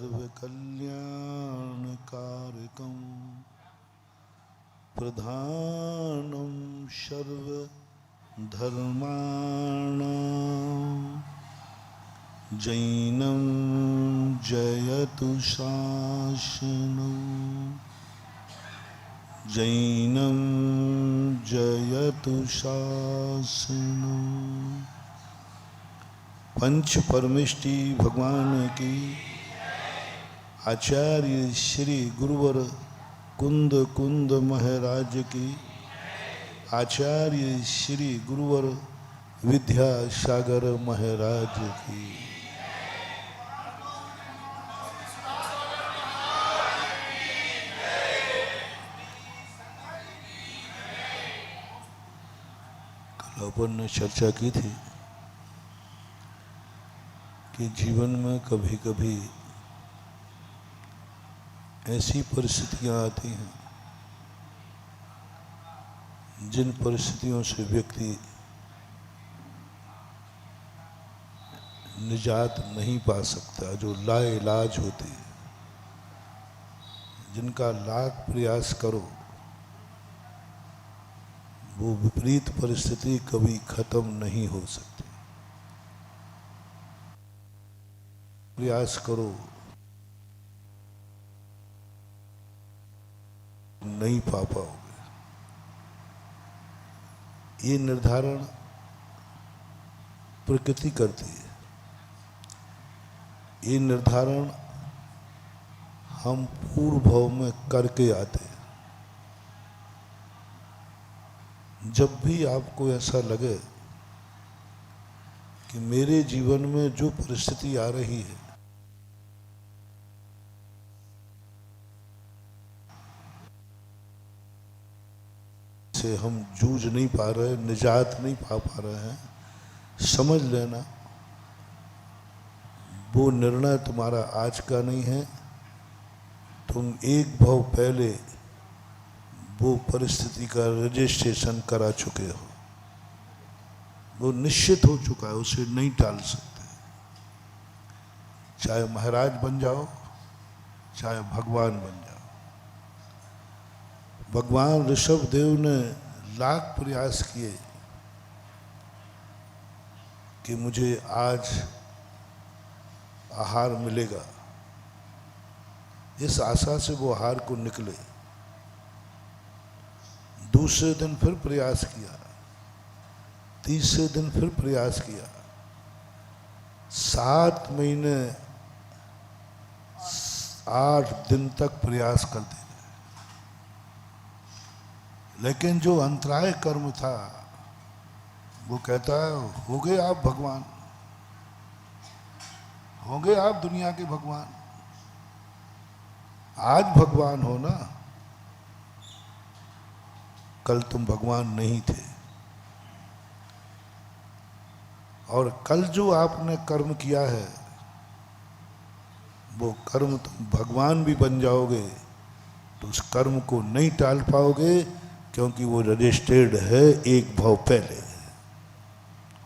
सर्वकल्याणकारकं प्रधानं सर्वधर्माणां जैनं जयतु शासनं जैनं जयतु शासनं। पंच परमेष्टि भगवान की, आचार्य श्री गुरुवर कुंद कुंद महाराज की, आचार्य श्री गुरुवर विद्यासागर महाराज की। कल अपन ने चर्चा की थी कि जीवन में कभी कभी ऐसी परिस्थितियां आती हैं जिन परिस्थितियों से व्यक्ति निजात नहीं पा सकता, जो लाइलाज होती है, जिनका लाख प्रयास करो वो विपरीत परिस्थिति कभी खत्म नहीं हो सकती। प्रयास करो नहीं पा पाओगे। ये निर्धारण प्रकृति करती है, ये निर्धारण हम पूर्व भाव में करके आते हैं। जब भी आपको ऐसा लगे कि मेरे जीवन में जो परिस्थिति आ रही है से हम जूझ नहीं पा रहे, निजात नहीं पा रहे हैं, समझ लेना वो निर्णय तुम्हारा आज का नहीं है। तुम एक भाव पहले वो परिस्थिति का रजिस्ट्रेशन करा चुके हो, वो निश्चित हो चुका है, उसे नहीं टाल सकते। चाहे महाराज बन जाओ, चाहे भगवान बन जाओ। भगवान ऋषभ देव ने लाख प्रयास किए कि मुझे आज आहार मिलेगा, इस आशा से वो आहार को निकले। दूसरे दिन फिर प्रयास किया, तीसरे दिन फिर प्रयास किया, 7 महीने 8 दिन तक प्रयास करते। लेकिन जो अंतराय कर्म था वो कहता है हो गए आप भगवान, हो गए आप दुनिया के भगवान। आज भगवान हो ना, कल तुम भगवान नहीं थे। और कल जो आपने कर्म किया है वो कर्म तुम भगवान भी बन जाओगे तो उस कर्म को नहीं टाल पाओगे, क्योंकि वो रजिस्टर्ड है एक भाव पहले।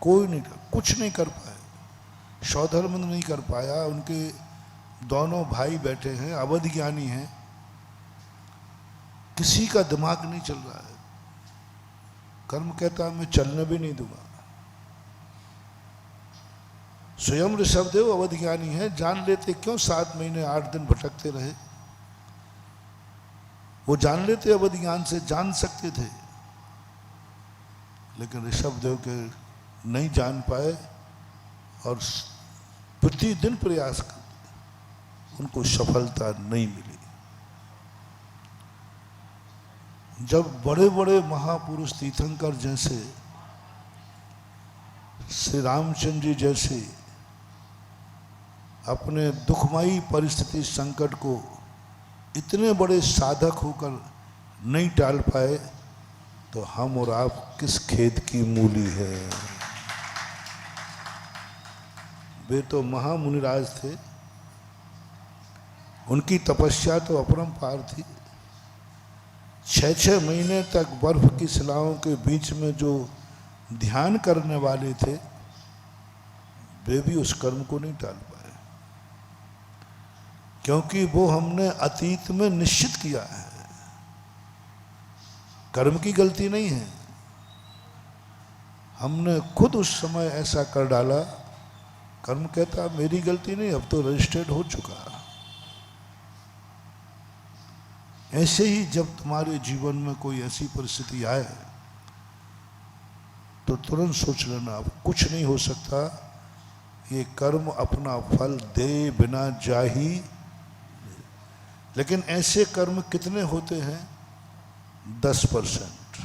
कोई नहीं, कुछ नहीं कर पाए, सौधर्म नहीं कर पाया। उनके दोनों भाई बैठे हैं, अवध ज्ञानी हैं, किसी का दिमाग नहीं चल रहा है। कर्म कहता है मैं चलने भी नहीं दूंगा। स्वयं ऋषभदेव अवध ज्ञानी है, जान लेते क्यों 7 महीने 8 दिन भटकते रहे। वो जान लेते अवध ज्ञान से, जान सकते थे, लेकिन ऋषभदेव के नहीं जान पाए और प्रतिदिन प्रयास करते, उनको सफलता नहीं मिली। जब बड़े बड़े महापुरुष तीर्थंकर जैसे, श्री रामचंद्र जी जैसे अपने दुखमयी परिस्थिति संकट को इतने बड़े साधक होकर नहीं टाल पाए, तो हम और आप किस खेत की मूली है। वे तो महामुनिराज थे, उनकी तपस्या तो अपरंपार थी। 6-6 महीने तक बर्फ की शिलाओं के बीच में जो ध्यान करने वाले थे वे भी उस कर्म को नहीं टाल पाए। क्योंकि वो हमने अतीत में निश्चित किया है, कर्म की गलती नहीं है, हमने खुद उस समय ऐसा कर डाला। कर्म कहता मेरी गलती नहीं, अब तो रजिस्टर्ड हो चुका। ऐसे ही जब तुम्हारे जीवन में कोई ऐसी परिस्थिति आए तो तुरंत सोच लेना अब कुछ नहीं हो सकता, ये कर्म अपना फल दे बिना जा ही। लेकिन ऐसे कर्म कितने होते हैं? 10%।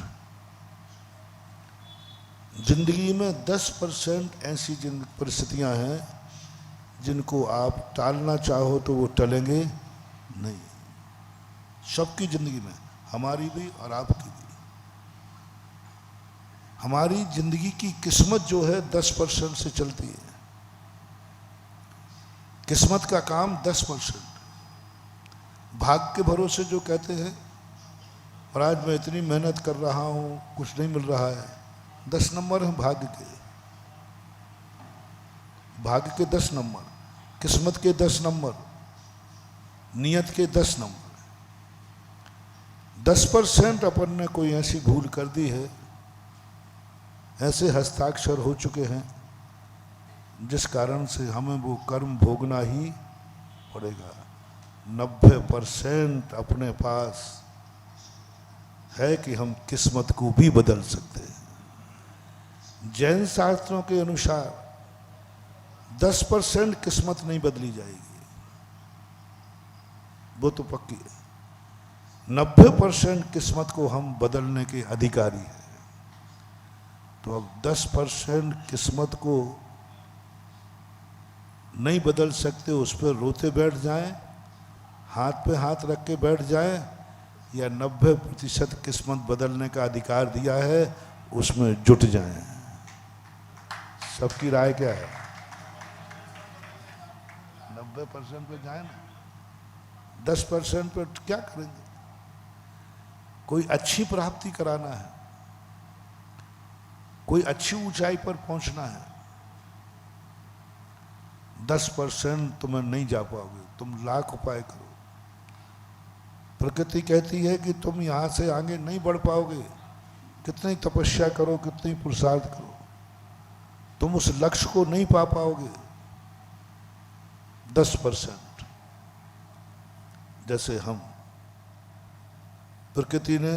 जिंदगी में 10% ऐसी परिस्थितियां हैं जिनको आप टालना चाहो तो वो टलेंगे नहीं। सबकी जिंदगी में, हमारी भी और आपकी भी। हमारी जिंदगी की किस्मत जो है 10% से चलती है। किस्मत का काम 10%। भाग के भरोसे जो कहते हैं और आज मैं इतनी मेहनत कर रहा हूं कुछ नहीं मिल रहा है, 10 नंबर हैं भाग्य के। भाग्य के 10 नंबर, किस्मत के 10 नंबर, नियत के 10 नंबर। 10% अपन ने कोई ऐसी भूल कर दी है, ऐसे हस्ताक्षर हो चुके हैं जिस कारण से हमें वो कर्म भोगना ही पड़ेगा। 90% अपने पास है कि हम किस्मत को भी बदल सकते हैं। जैन शास्त्रों के अनुसार 10% किस्मत नहीं बदली जाएगी, वो तो पक्की है। 90% किस्मत को हम बदलने के अधिकारी हैं। तो अब 10% किस्मत को नहीं बदल सकते, उस पर रोते बैठ जाएं, हाथ पे हाथ रख के बैठ जाएं, या 90% किस्मत बदलने का अधिकार दिया है उसमें जुट जाएं। सबकी राय क्या है? 90% पे जाए ना, 10% पे क्या करेंगे? कोई अच्छी प्राप्ति कराना है, कोई अच्छी ऊंचाई पर पहुंचना है। 10% तुम्हें नहीं जा पाओगे, तुम लाख उपाय करो। प्रकृति कहती है कि तुम यहां से आगे नहीं बढ़ पाओगे, कितनी तपस्या करो, कितनी पुरुषार्थ करो, तुम उस लक्ष्य को नहीं पा पाओगे। 10% जैसे हम, प्रकृति ने,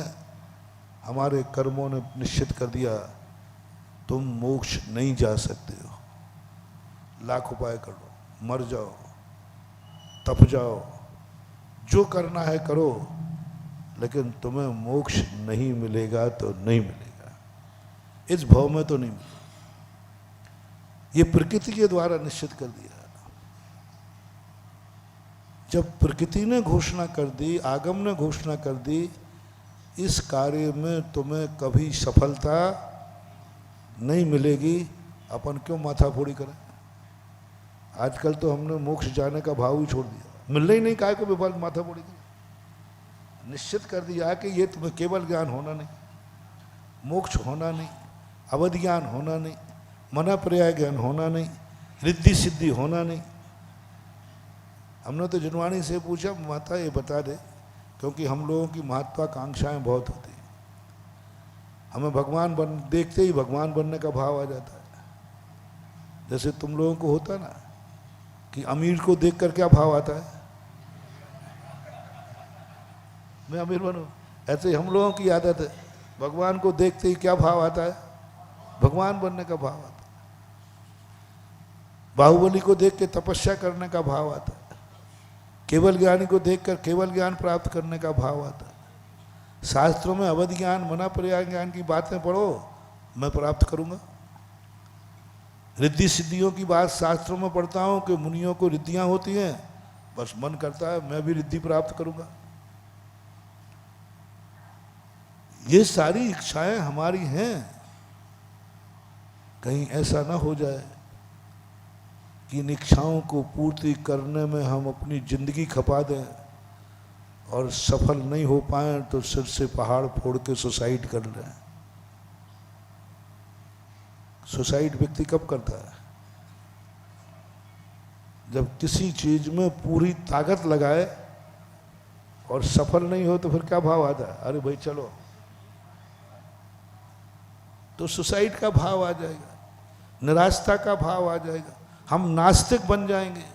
हमारे कर्मों ने निश्चित कर दिया तुम मोक्ष नहीं जा सकते हो। लाख उपाय कर लो, मर जाओ, तप जाओ, जो करना है करो, लेकिन तुम्हें मोक्ष नहीं मिलेगा तो नहीं मिलेगा, इस भाव में तो नहीं मिलेगा। ये प्रकृति के द्वारा निश्चित कर दिया। जब प्रकृति ने घोषणा कर दी, आगम ने घोषणा कर दी, इस कार्य में तुम्हें कभी सफलता नहीं मिलेगी, अपन क्यों माथा फोड़ी करें? आजकल तो हमने मोक्ष जाने का भाव ही छोड़ दिया, मिलने ही नहीं, काय को विफल माथा फोड़ी करें। निश्चित कर दिया कि ये तुम्हें केवल ज्ञान होना नहीं, मोक्ष होना नहीं, अवधि ज्ञान होना नहीं, मना पर्याय ज्ञान होना नहीं, रिद्धि सिद्धि होना नहीं। हमने तो जिनवाणी से पूछा, माता ये बता दे, क्योंकि हम लोगों की महत्वाकांक्षाएं बहुत होती हैं। हमें भगवान देखते ही भगवान बनने का भाव आ जाता है। जैसे तुम लोगों को होता ना कि अमीर को देखकर क्या भाव आता है, मैं अमीर बनूं, ऐसे हम लोगों की आदत है, भगवान को देखते ही क्या भाव आता है? भगवान बनने का भाव आता है। बाहुबली को देख के तपस्या करने का भाव आता है, केवल ज्ञानी को देखकर केवल ज्ञान प्राप्त करने का भाव आता है। शास्त्रों में अवधि ज्ञान, मना पर्याय ज्ञान की बातें पढ़ो, मैं प्राप्त करूंगा। रिद्धि सिद्धियों की बात शास्त्रों में पढ़ता हूं कि मुनियों को रिद्धियां होती हैं, बस मन करता है मैं भी रिद्धि प्राप्त करूंगा। ये सारी इच्छाएं हमारी हैं। कहीं ऐसा ना हो जाए कि इन इच्छाओं को पूर्ति करने में हम अपनी जिंदगी खपा दें और सफल नहीं हो पाए तो सिर से पहाड़ फोड़ के सुसाइड कर लें। सुसाइड व्यक्ति कब करता है? जब किसी चीज में पूरी ताकत लगाए और सफल नहीं हो तो फिर क्या भाव आता है? अरे भाई चलो, तो सुसाइड का भाव आ जाएगा, निराशा का भाव आ जाएगा, हम नास्तिक बन जाएंगे,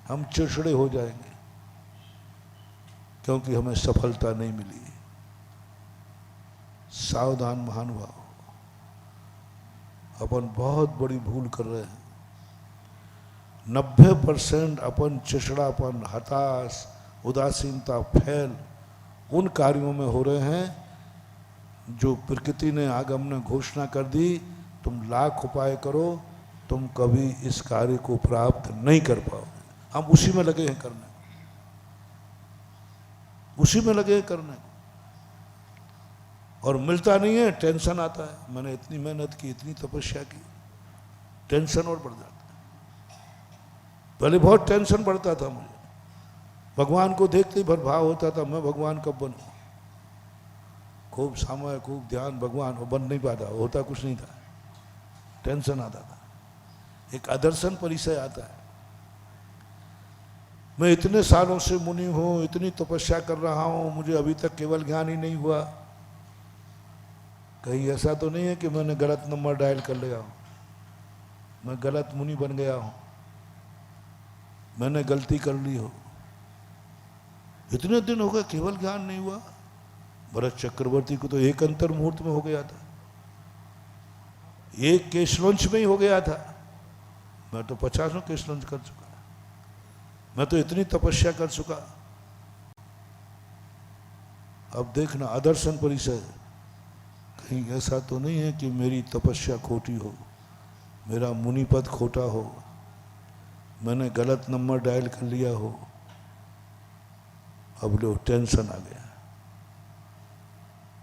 हम चिड़चिड़े हो जाएंगे क्योंकि हमें सफलता नहीं मिली। सावधान महानुभाव, अपन बहुत बड़ी भूल कर रहे हैं। 90% अपन चिड़चिड़ापन, हताश, उदासीनता फैल उन कार्यों में हो रहे हैं जो प्रकृति ने, आगम ने घोषणा कर दी, तुम लाख उपाय करो, तुम कभी इस कार्य को प्राप्त नहीं कर पाओगे। हम उसी में लगे हैं करने, उसी में लगे हैं करने, और मिलता नहीं है, टेंशन आता है। मैंने इतनी मेहनत की, इतनी तपस्या की, टेंशन और बढ़ जाता है। पहले बहुत टेंशन बढ़ता था मुझे, भगवान को देखते ही भाव होता था मैं भगवान कब बनूं। खूब समय, खूब ध्यान, भगवान, वो बन नहीं पाता, होता कुछ नहीं था, टेंशन आता था। एक आदर्शन परिचय आता है, मैं इतने सालों से मुनि हूं, इतनी तपस्या कर रहा हूं, मुझे अभी तक केवल ज्ञान ही नहीं हुआ। कहीं ऐसा तो नहीं है कि मैंने गलत नंबर डायल कर लिया हूं, मैं गलत मुनि बन गया हूं, मैंने गलती कर ली हो। इतने दिन हो गए केवल ज्ञान नहीं हुआ। भरत चक्रवर्ती को तो एक अंतर मुहूर्त में हो गया था, एक केशवंश में ही हो गया था। मैं तो 50 केशवंश कर चुका, मैं तो इतनी तपस्या कर चुका। अब देखना आदर्शन परिचय, कहीं ऐसा तो नहीं है कि मेरी तपस्या खोटी हो, मेरा मुनि पद खोटा हो, मैंने गलत नंबर डायल कर लिया हो। अब लो टेंशन आ गया,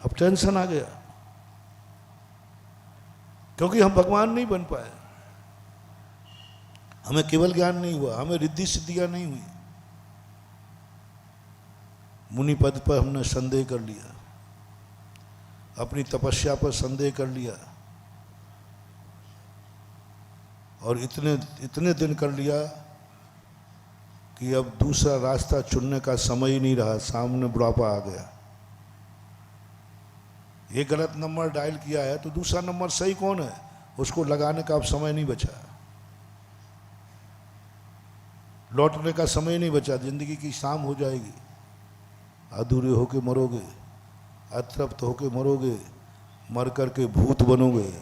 अब टेंशन आ गया क्योंकि हम भगवान नहीं बन पाए, हमें केवल ज्ञान नहीं हुआ, हमें रिद्धि सिद्धियां नहीं हुई। मुनि पद पर हमने संदेह कर लिया, अपनी तपस्या पर संदेह कर लिया, और इतने दिन कर लिया कि अब दूसरा रास्ता चुनने का समय ही नहीं रहा, सामने बुढ़ापा आ गया। एक गलत नंबर डायल किया है तो दूसरा नंबर सही कौन है, उसको लगाने का अब समय नहीं बचा, लौटने का समय नहीं बचा। जिंदगी की शाम हो जाएगी, अधूरे होके मरोगे, अतृप्त होके मरोगे, मर करके भूत बनोगे।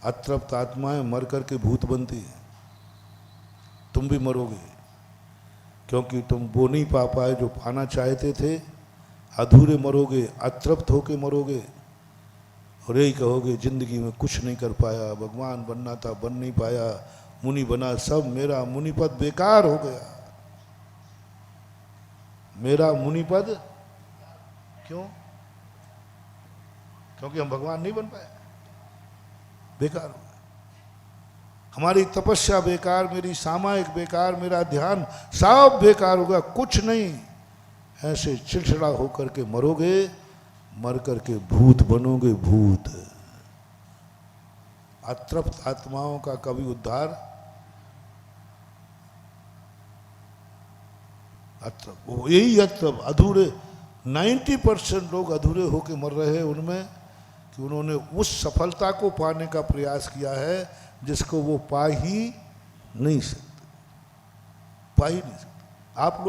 अतृप्त आत्माएं मर करके भूत बनती है, तुम भी मरोगे क्योंकि तुम वो नहीं पा पाए जो पाना चाहते थे। अधूरे मरोगे, अतृप्त होके मरोगे, और यही कहोगे जिंदगी में कुछ नहीं कर पाया, भगवान बनना था बन नहीं पाया, मुनि बना सब, मेरा मुनि पद बेकार हो गया। मेरा मुनि पद क्यों? क्योंकि हम भगवान नहीं बन पाए, बेकार हो गया। हमारी तपस्या बेकार, मेरी सामायिक बेकार, मेरा ध्यान सब बेकार होगा, कुछ नहीं। ऐसे चिड़चिड़ा होकर के मरोगे, मर करके भूत बनोगे, भूत। अतृप्त आत्माओं का कभी उद्धार, अतृप्त, यही अतृप्त अधूरे 90% लोग अधूरे होके मर रहे हैं उनमें कि उन्होंने उस सफलता को पाने का प्रयास किया है जिसको वो पा ही नहीं सकते, पा ही नहीं सकते। आप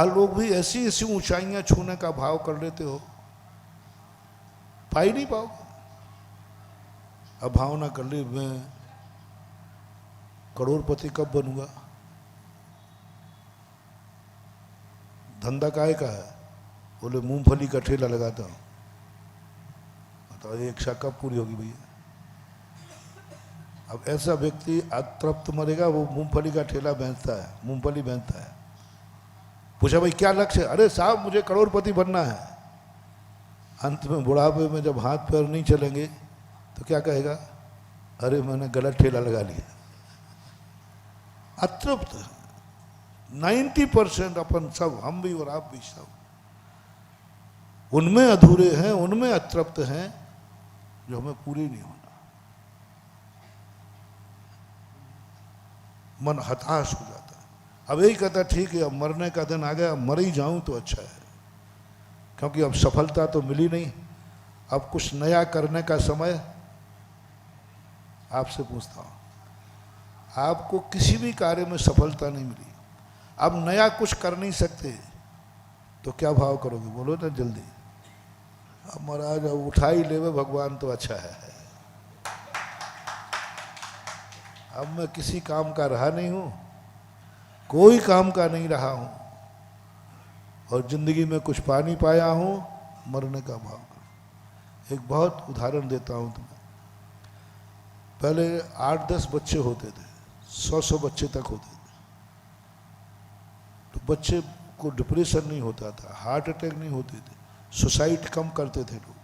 लोग भी ऐसी ऐसी ऊंचाइयां छूने का भाव कर लेते हो, पा ही नहीं पाओगे। अब भावना कर ली मैं करोड़पति कब बनूंगा, धंधा काहे का है, बोले मूंगफली का ठेला लगाता हूं। तो एक इच्छा कब पूरी होगी भैया? अब ऐसा व्यक्ति अतृप्त मरेगा, वो मूंगफली का ठेला बेचता है, मूंगफली बेचता है। पूछा भाई क्या लक्ष्य है? अरे साहब मुझे करोड़पति बनना है। अंत में बुढ़ापे में जब हाथ पैर नहीं चलेंगे तो क्या कहेगा? अरे मैंने गलत ठेला लगा लिया। अतृप्त 90% अपन सब, हम भी और आप भी सब, उनमें अधूरे हैं, उनमें अतृप्त हैं जो हमें पूरी नहीं होना। मन हताश हो जाता है। अब यही कहता ठीक है अब मरने का दिन आ गया, अब मर ही जाऊं तो अच्छा है, क्योंकि अब सफलता तो मिली नहीं, अब कुछ नया करने का समय। आपसे पूछता हूं, आपको किसी भी कार्य में सफलता नहीं मिली, अब नया कुछ कर नहीं सकते, तो क्या भाव करोगे? बोलो ना जल्दी। अब महाराज अब उठा ही लेवे भगवान तो अच्छा है, अब मैं किसी काम का रहा नहीं हूं, कोई काम का नहीं रहा हूं, और जिंदगी में कुछ पा नहीं पाया हूं, मरने का भाव करो। एक बहुत उदाहरण देता हूं तुम्हें। पहले 8-10 बच्चे होते थे, 100 बच्चे तक होते थे, तो बच्चे को डिप्रेशन नहीं होता था, हार्ट अटैक नहीं होते थे, सुसाइड कम करते थे लोग,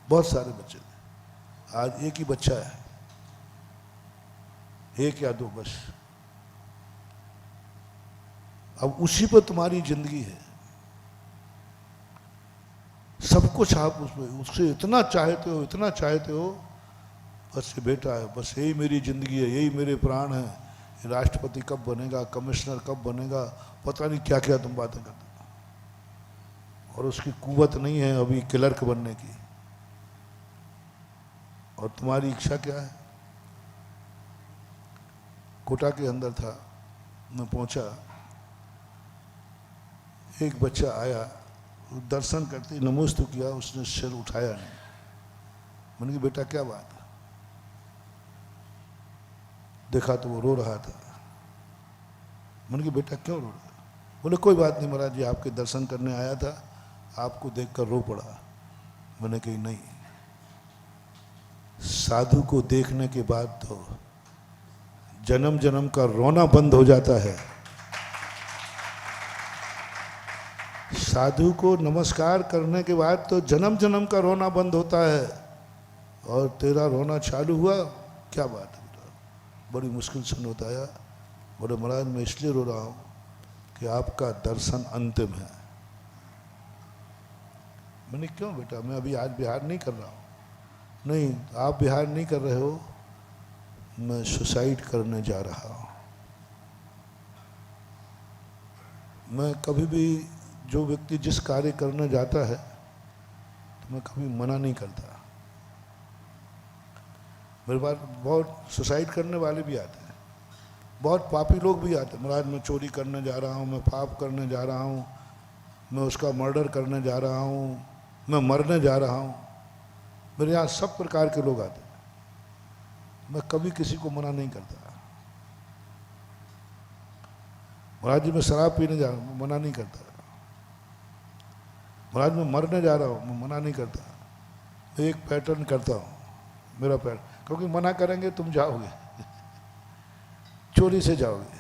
बहुत सारे बच्चे थे। आज एक ही बच्चा है, एक या दो बस। अब उसी पर तुम्हारी जिंदगी है, सब कुछ आप उसमें उससे इतना चाहते हो, इतना चाहते हो, बस ये बेटा है, बस यही मेरी जिंदगी है, यही मेरे प्राण है, राष्ट्रपति कब बनेगा, कमिश्नर कब बनेगा, पता नहीं क्या क्या तुम बातें करते हो। और उसकी कुव्वत नहीं है अभी क्लर्क बनने की, और तुम्हारी इच्छा क्या है? कोटा के अंदर था, मैं पहुंचा, एक बच्चा आया, दर्शन करते नमोस्तु किया, उसने सिर उठाया नहीं। मैंने कहा बेटा क्या बात है? देखा तो वो रो रहा था। मैंने कहा बेटा क्यों रो रहा? बोले कोई बात नहीं महाराज जी, आपके दर्शन करने आया था, आपको देखकर रो पड़ा। मैंने कही नहीं, साधु को देखने के बाद तो जन्म जन्म का रोना बंद हो जाता है। साधु को नमस्कार करने के बाद तो जन्म जन्म का रोना बंद होता है, और तेरा रोना चालू हुआ, क्या बात है बेटा? बड़ी मुश्किल से बताया। बोले महाराज मैं इसलिए रो रहा हूँ कि आपका दर्शन अंतिम है। मैंने क्यों बेटा, मैं अभी आज बिहार नहीं कर रहा हूँ। नहीं आप बिहार नहीं कर रहे हो, मैं सुसाइड करने जा रहा हूँ। मैं कभी भी जो व्यक्ति जिस कार्य करने जाता है तो मैं कभी मना नहीं करता। मेरे पास बहुत सुसाइड करने वाले भी आते हैं, बहुत पापी लोग भी आते हैं। महाराज मैं चोरी करने जा रहा हूँ, मैं पाप करने जा रहा हूँ, मैं उसका मर्डर करने जा रहा हूँ, मैं मरने जा रहा हूँ। मेरे यहाँ सब प्रकार के लोग आते हैं, मैं कभी किसी को मना नहीं करता। महाराज जी मैं शराब पीने जा रहा हूँ, मैं मना नहीं करता। महाराज मैं मरने जा रहा हूँ, मैं मना नहीं करता। एक पैटर्न करता हूँ, मेरा पैटर्न, क्योंकि मना करेंगे तुम जाओगे चोरी से जाओगे,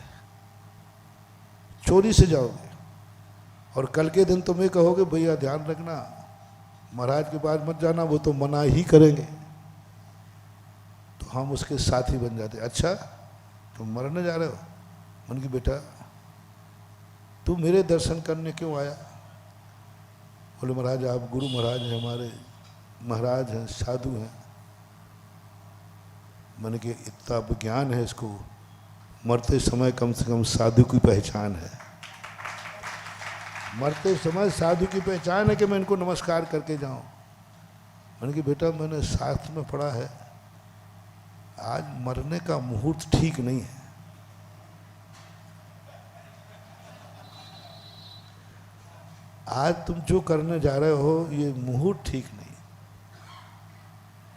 चोरी से जाओगे, और कल के दिन तुम ये कहोगे भैया ध्यान रखना महाराज के पास मत जाना, वो तो मना ही करेंगे, तो हम उसके साथी बन जाते। अच्छा तुम मरने जा रहे हो? मन की बेटा तू मेरे दर्शन करने क्यों आया? बोले महाराज आप गुरु महाराज हैं, हमारे महाराज हैं, साधु हैं। मैंने कि इतना विज्ञान है इसको, मरते समय कम से कम साधु की पहचान है। मरते समय साधु की पहचान है कि मैं इनको नमस्कार करके जाऊं। मैंने कि बेटा मैंने शास्त्र में पढ़ा है, आज मरने का मुहूर्त ठीक नहीं है। आज तुम जो करने जा रहे हो ये मुहूर्त ठीक नहीं।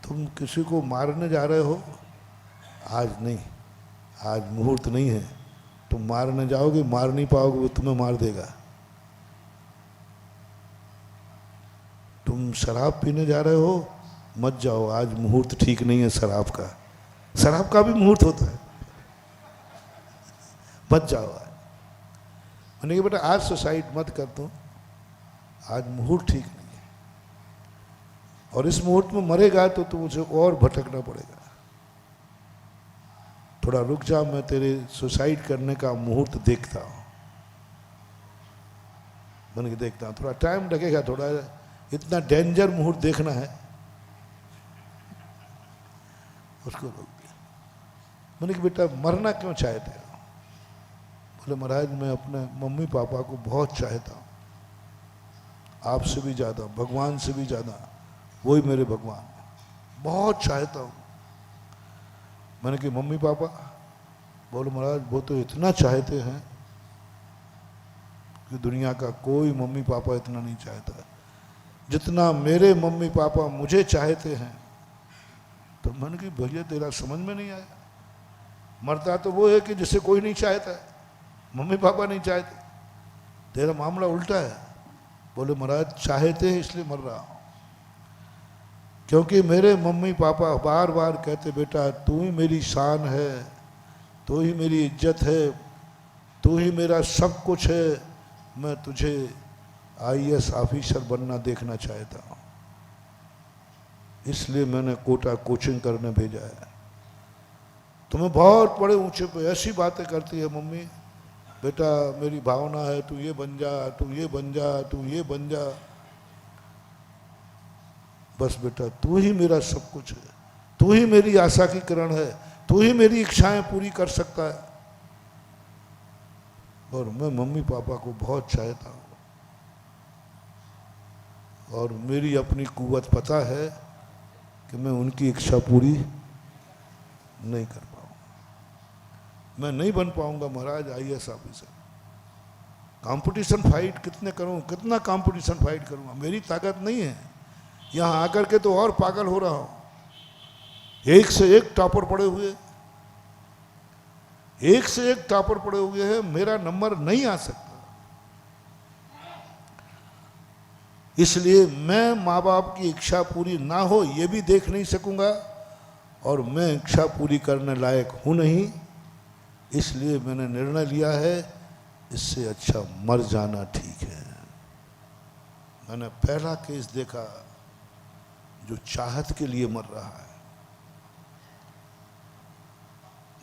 तुम किसी को मारने जा रहे हो, आज नहीं, आज मुहूर्त नहीं है। तुम मारने जाओगे, मार नहीं पाओगे, वो तुम्हें मार देगा। तुम शराब पीने जा रहे हो, मत जाओ, आज मुहूर्त ठीक नहीं है शराब का। शराब का भी मुहूर्त होता है, मत जाओ आज। मैंने कहा बेटा आज सुसाइड मत कर तुम, आज मुहूर्त ठीक नहीं है, और इस मुहूर्त में मरेगा तो तुझे और भटकना पड़ेगा। थोड़ा रुक जा, मैं तेरे सुसाइड करने का मुहूर्त देखता हूँ। मैंने देखता हूँ, थोड़ा टाइम लगेगा, थोड़ा इतना डेंजर मुहूर्त देखना है, उसको रोक दिया। मैंने कहा बेटा मरना क्यों चाहते हो? बोले महाराज मैं अपने मम्मी पापा को बहुत चाहता हूँ, आपसे भी ज़्यादा, भगवान से भी ज़्यादा, वही मेरे भगवान, बहुत चाहता हूँ। मैंने कहा मम्मी पापा? बोले महाराज वो तो इतना चाहते हैं कि दुनिया का कोई मम्मी पापा इतना नहीं चाहता है जितना मेरे मम्मी पापा मुझे चाहते हैं। तो मैंने कहा भैया तेरा समझ में नहीं आया, मरता तो वो है कि जिसे कोई नहीं चाहता है, मम्मी पापा नहीं चाहते, तेरा मामला उल्टा है। बोले महाराज चाहते हैं इसलिए मर रहा हूं, क्योंकि मेरे मम्मी पापा बार बार कहते बेटा तू ही मेरी शान है, तू ही मेरी इज्जत है, तू ही मेरा सब कुछ है, मैं तुझे आईएएस ऑफिसर बनना देखना चाहता हूँ, इसलिए मैंने कोटा कोचिंग करने भेजा है। तुम्हें बहुत बड़े ऊंचे पे ऐसी बातें करती है मम्मी, बेटा मेरी भावना है तू ये बन जा, तू ये बन जा, तू ये बन जा, बस बेटा तू ही मेरा सब कुछ है, तू ही मेरी आशा की किरण है, तू ही मेरी इच्छाएं पूरी कर सकता है। और मैं मम्मी पापा को बहुत चाहता हूँ और मेरी अपनी कुव्वत पता है कि मैं उनकी इच्छा पूरी नहीं कर पाऊंगा, मैं नहीं बन पाऊंगा महाराज आईएएस ऑफिसर। कंपटीशन फाइट कितने करूं, कितना कंपटीशन फाइट करूंगा, मेरी ताकत नहीं है। यहां आकर के तो और पागल हो रहा हूं, एक से एक टॉपर पड़े हुए, एक से एक टॉपर पड़े हुए हैं, मेरा नंबर नहीं आ सकता। इसलिए मैं माँ बाप की इच्छा पूरी ना हो ये भी देख नहीं सकूंगा और मैं इच्छा पूरी करने लायक हूं नहीं, इसलिए मैंने निर्णय लिया है इससे अच्छा मर जाना ठीक है। मैंने पहला केस देखा जो चाहत के लिए मर रहा है।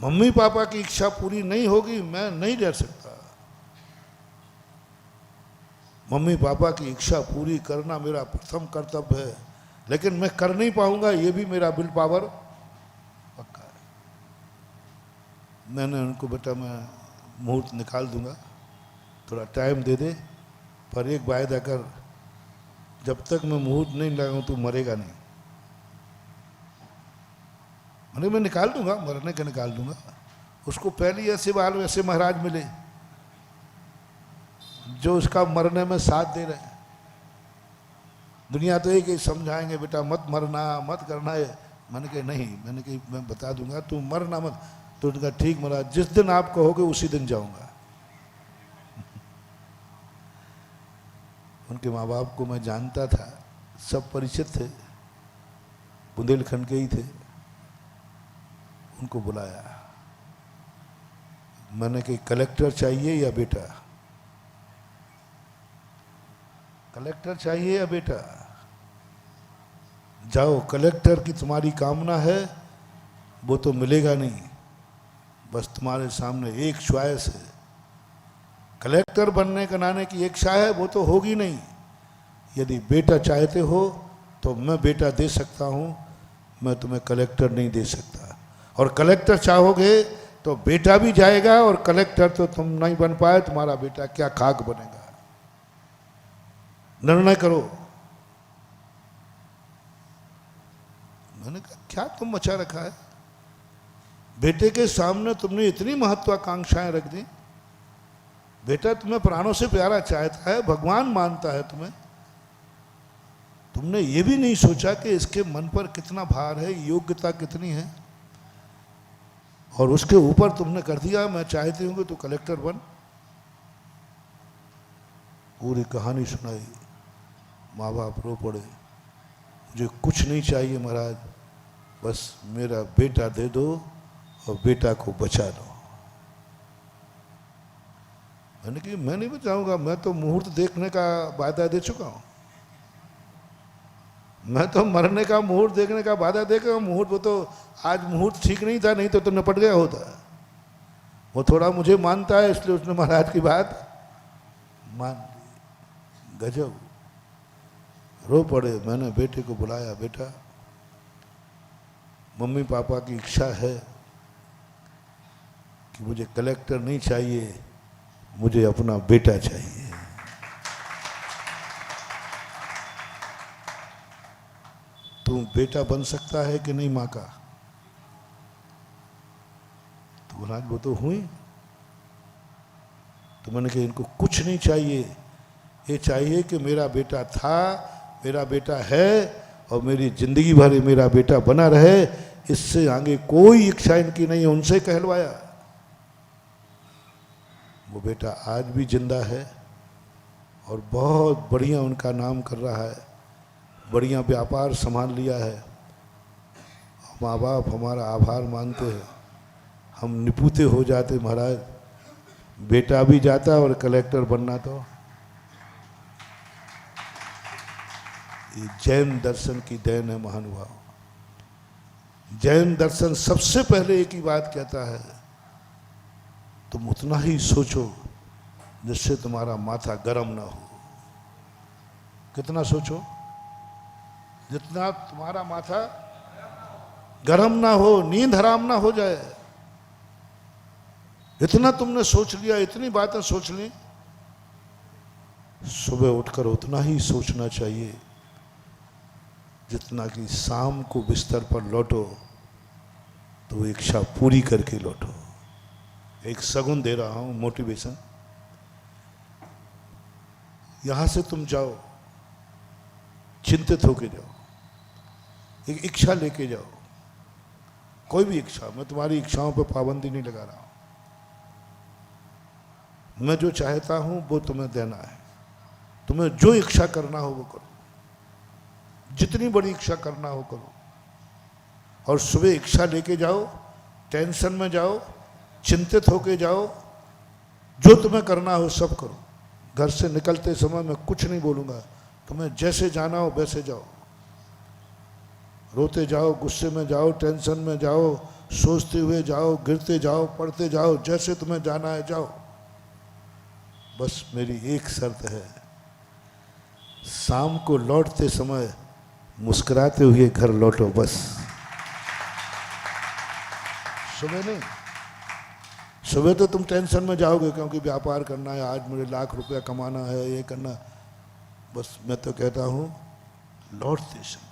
मम्मी पापा की इच्छा पूरी नहीं होगी मैं नहीं रह सकता, मम्मी पापा की इच्छा पूरी करना मेरा प्रथम कर्तव्य है, लेकिन मैं कर नहीं पाऊंगा ये भी मेरा विल पावर पक्का है। मैंने उनको बेटा मैं मुहूर्त निकाल दूंगा, थोड़ा टाइम दे दे, पर एक वायदा कर, जब तक मैं मुहूर्त नहीं लगाऊं तू मरेगा नहीं। मैंने मैं निकाल दूंगा, मरने का निकाल दूंगा। उसको पहले ऐसे बाल वैसे महाराज मिले जो उसका मरने में साथ दे रहे हैं। दुनिया तो एक ही समझाएंगे बेटा मत मरना मत करना है, मैंने कहा नहीं, मैंने कहा मैं बता दूंगा तू मरना मत। तो उनका ठीक महाराज जिस दिन आप कहोगे उसी दिन जाऊंगा। उनके माँ बाप को मैं जानता था, सब परिचित थे, बुंदेलखंड के ही थे। उनको बुलाया, मैंने कहा कलेक्टर चाहिए या बेटा, कलेक्टर चाहिए या बेटा? जाओ, कलेक्टर की तुम्हारी कामना है वो तो मिलेगा नहीं, बस तुम्हारे सामने एक च्वाइस है, कलेक्टर बनने का नाने की इच्छा है वो तो होगी नहीं। यदि बेटा चाहते हो तो मैं बेटा दे सकता हूं, मैं तुम्हें कलेक्टर नहीं दे सकता। और कलेक्टर चाहोगे तो बेटा भी जाएगा, और कलेक्टर तो तुम नहीं बन पाए, तुम्हारा बेटा क्या खाक बनेगा, निर्णय करो। मैंने कहा क्या तुम मचा रखा है, बेटे के सामने तुमने इतनी महत्वाकांक्षाएं रख दी, बेटा तुम्हें प्राणों से प्यारा चाहता है, भगवान मानता है तुम्हें, तुमने ये भी नहीं सोचा कि इसके मन पर कितना भार है, योग्यता कितनी है, और उसके ऊपर तुमने कर दिया मैं चाहती हूं कि तू कलेक्टर बन। पूरी कहानी सुनाई, माँ बाप रो पड़े, मुझे कुछ नहीं चाहिए महाराज, बस मेरा बेटा दे दो और बेटा को बचा लो। मैंने कहा मैं नहीं बचाऊंगा, मैं तो मुहूर्त देखने का वादा दे चुका हूं, मैं तो मरने का मुहूर्त देखने का वादा देगा। मुहूर्त वो तो आज मुहूर्त ठीक नहीं था, नहीं तो निपट गया होता। वो थोड़ा मुझे मानता है इसलिए उसने महाराज की बात मान ली। गजब, रो पड़े। मैंने बेटे को बुलाया, बेटा मम्मी पापा की इच्छा है कि मुझे कलेक्टर नहीं चाहिए, मुझे अपना बेटा चाहिए। तू बेटा बन सकता है कि नहीं माँ का? तो बोला वो तो हुई। तो मैंने कहा इनको कुछ नहीं चाहिए, ये चाहिए कि मेरा बेटा था, मेरा बेटा है और मेरी जिंदगी भर ये मेरा बेटा बना रहे, इससे आगे कोई इच्छा इनकी नहीं है। उनसे कहलवाया। वो बेटा आज भी जिंदा है और बहुत बढ़िया उनका नाम कर रहा है, बढ़िया व्यापार संभाल लिया है। माँ बाप हमारा आभार मानते हैं। हम निपुते हो जाते महाराज, बेटा भी जाता और कलेक्टर बनना। तो ये जैन दर्शन की देन है महानुभाव। जैन दर्शन सबसे पहले एक ही बात कहता है, तुम उतना ही सोचो जिससे तुम्हारा माथा गर्म ना हो। कितना सोचो? जितना तुम्हारा माथा गर्म ना हो, नींद हराम ना हो जाए। इतना तुमने सोच लिया, इतनी बातें सोच ली, सुबह उठकर उतना ही सोचना चाहिए जितना कि शाम को बिस्तर पर लौटो तो इच्छा पूरी करके लौटो। एक सगुन दे रहा हूं, मोटिवेशन। यहां से तुम जाओ, चिंतित होके जाओ, एक इच्छा लेके जाओ, कोई भी इच्छा। मैं तुम्हारी इच्छाओं पर पाबंदी नहीं लगा रहा हूं। मैं जो चाहता हूं वो तुम्हें देना है। तुम्हें जो इच्छा करना हो वो करो, जितनी बड़ी इच्छा करना हो करो। और सुबह इच्छा लेके जाओ, टेंशन में जाओ, चिंतित होके जाओ, जो तुम्हें करना हो सब करो। घर से निकलते समय मैं कुछ नहीं बोलूँगा, तुम्हें जैसे जाना हो वैसे जाओ। रोते जाओ, गुस्से में जाओ, टेंशन में जाओ, सोचते हुए जाओ, गिरते जाओ, पढ़ते जाओ, जैसे तुम्हें जाना है जाओ। बस मेरी एक शर्त है, शाम को लौटते समय मुस्कुराते हुए घर लौटो। बस सुबह नहीं। सुबह तो तुम टेंशन में जाओगे क्योंकि व्यापार करना है, आज मुझे लाख रुपया कमाना है, ये करना। बस मैं तो कहता हूं लौटते समय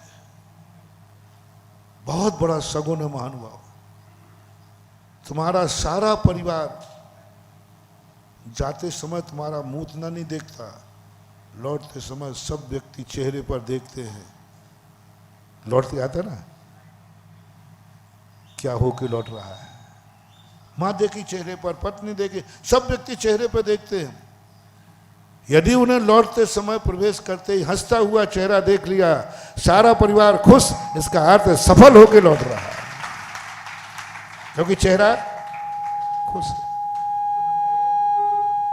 बहुत बड़ा सगुन है महानुभाव। तुम्हारा सारा परिवार जाते समय तुम्हारा मुंह उतना नहीं देखता, लौटते समय सब व्यक्ति चेहरे पर देखते हैं। लौट के आता ना, क्या हो के लौट रहा है। मां देखी चेहरे पर, पत्नी देखी, सब व्यक्ति चेहरे पर देखते हैं। यदि उन्हें लौटते समय प्रवेश करते ही हंसता हुआ चेहरा देख लिया, सारा परिवार खुश, इसका अर्थ सफल होकर लौट रहा है, क्योंकि चेहरा खुश है।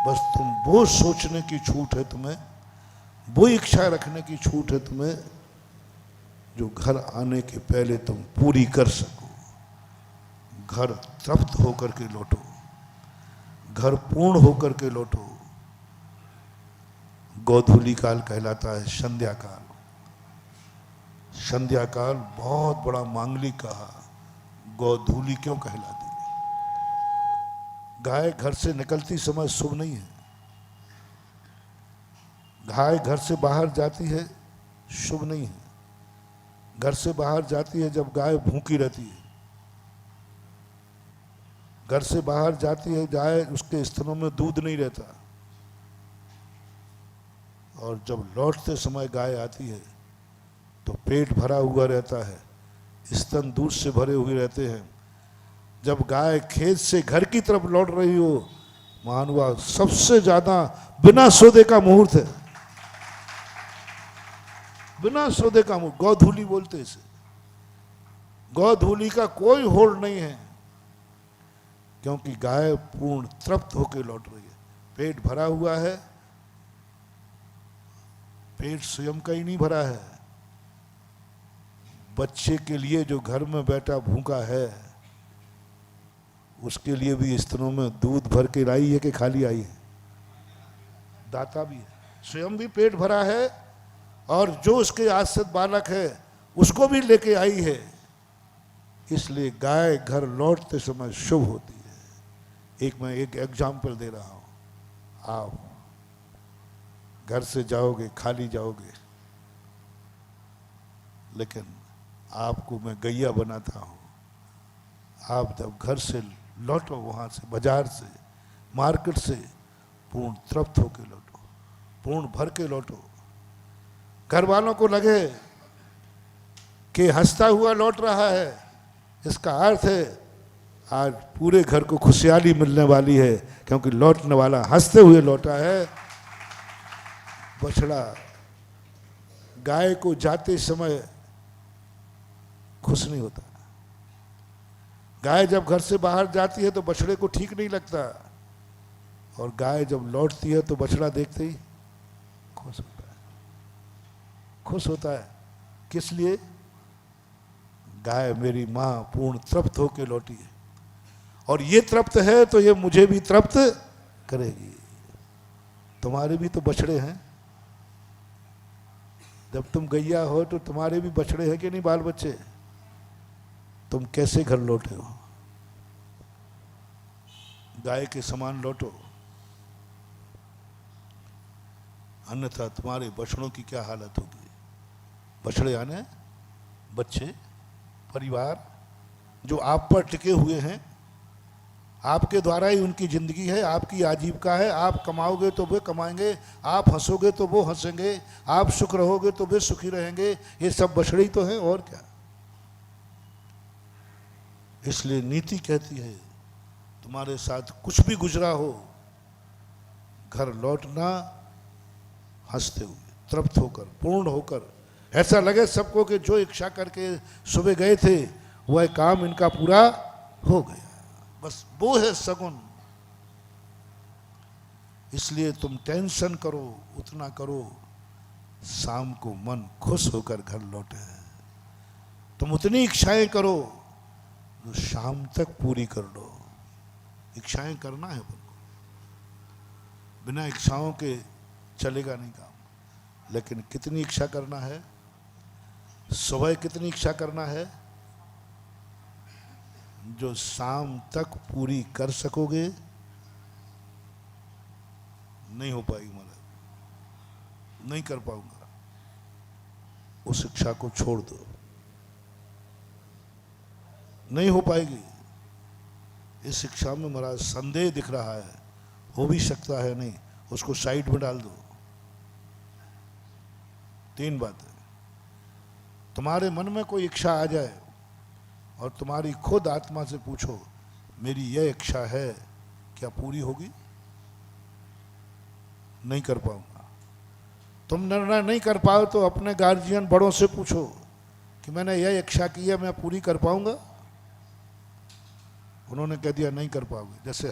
बस तुम वो सोचने की छूट है तुम्हें, वो इच्छा रखने की छूट है तुम्हें जो घर आने के पहले तुम पूरी कर सको। घर तृप्त होकर के लौटो, घर पूर्ण होकर के लौटो। गोधूली काल कहलाता है, संध्या काल। संध्या काल बहुत बड़ा मांगलिक कहा। गोधूली क्यों कहलाती है? गाय घर से निकलती समय शुभ नहीं है। गाय घर से बाहर जाती है, शुभ नहीं है। घर से बाहर जाती है जब गाय भूखी रहती है। घर से बाहर जाती है गाय, उसके स्तनों में दूध नहीं रहता। और जब लौटते समय गाय आती है तो पेट भरा हुआ रहता है, स्तन दूध से भरे हुए रहते हैं। जब गाय खेत से घर की तरफ लौट रही हो, महानुभाव सबसे ज्यादा बिना सौदे का मुहूर्त है। बिना सौदे का मुहूर्त, गोधूली बोलते इसे। गोधूली का कोई होड़ नहीं है, क्योंकि गाय पूर्ण तृप्त होकर लौट रही है। पेट भरा हुआ है, पेट स्वयं का ही नहीं भरा है, बच्चे के लिए जो घर में बैठा भूखा है उसके लिए भी स्तनों में दूध भर के लाई है कि खाली आई है? दाता भी है, स्वयं भी पेट भरा है और जो उसके आश्रित बालक है उसको भी लेके आई है। इसलिए गाय घर लौटते समय शुभ होती है। मैं एक एग्जाम्पल दे रहा हूँ। आप घर से जाओगे, खाली जाओगे, लेकिन आपको मैं गैया बनाता हूँ। आप जब घर से लौटो, वहाँ से, बाजार से, मार्केट से, पूर्ण तृप्त होके लौटो, पूर्ण भर के लौटो। घर वालों को लगे कि हंसता हुआ लौट रहा है, इसका अर्थ है आज पूरे घर को खुशहाली मिलने वाली है, क्योंकि लौटने वाला हंसते हुए लौटा है। बछड़ा गाय को जाते समय खुश नहीं होता। गाय जब घर से बाहर जाती है तो बछड़े को ठीक नहीं लगता, और गाय जब लौटती है तो बछड़ा देखते ही खुश होता है, खुश होता है। किस लिए? गाय मेरी माँ पूर्ण तृप्त होकर लौटी है, और ये तृप्त है तो ये मुझे भी तृप्त करेगी। तुम्हारे भी तो बछड़े हैं, जब तुम गैया हो तो तुम्हारे भी बछड़े हैं कि नहीं, बाल बच्चे? तुम कैसे घर लौटे हो? गाय के समान लौटो, अन्यथा तुम्हारे बछड़ों की क्या हालत होगी। बछड़े यानी बच्चे, परिवार जो आप पर टिके हुए हैं, आपके द्वारा ही उनकी जिंदगी है, आपकी आजीविका है। आप कमाओगे तो वे कमाएंगे, आप हंसोगे तो वो हंसेंगे, आप सुख रहोगे तो वे सुखी रहेंगे। ये सब बछड़े ही तो हैं, और क्या। इसलिए नीति कहती है तुम्हारे साथ कुछ भी गुजरा हो, घर लौटना हंसते हुए, तृप्त होकर, पूर्ण होकर। ऐसा लगे सबको कि जो इच्छा करके सुबह गए थे वह काम इनका पूरा हो गया, बस वो है सगुन। इसलिए तुम टेंशन करो, उतना करो, शाम को मन खुश होकर घर लौटे। तुम उतनी इच्छाएं करो जो शाम तक पूरी कर लो। इच्छाएं करना है अपन को, बिना इच्छाओं के चलेगा नहीं काम। लेकिन कितनी इच्छा करना है, सुबह कितनी इच्छा करना है जो शाम तक पूरी कर सकोगे। नहीं हो पाएगी, मतलब नहीं कर पाऊंगा, उस इच्छा को छोड़ दो, नहीं हो पाएगी। इस शिक्षा में महाराज संदेह दिख रहा है, हो भी सकता है नहीं, उसको साइड में डाल दो। 3 बातें। तुम्हारे मन में कोई इच्छा आ जाए और तुम्हारी खुद आत्मा से पूछो, मेरी यह इच्छा है, क्या पूरी होगी? नहीं कर पाऊंगा। तुम निर्णय नहीं कर पाओ तो अपने गार्जियन बड़ों से पूछो कि मैंने यह इच्छा की है, मैं पूरी कर पाऊंगा? उन्होंने कह दिया नहीं कर पाओगे। जैसे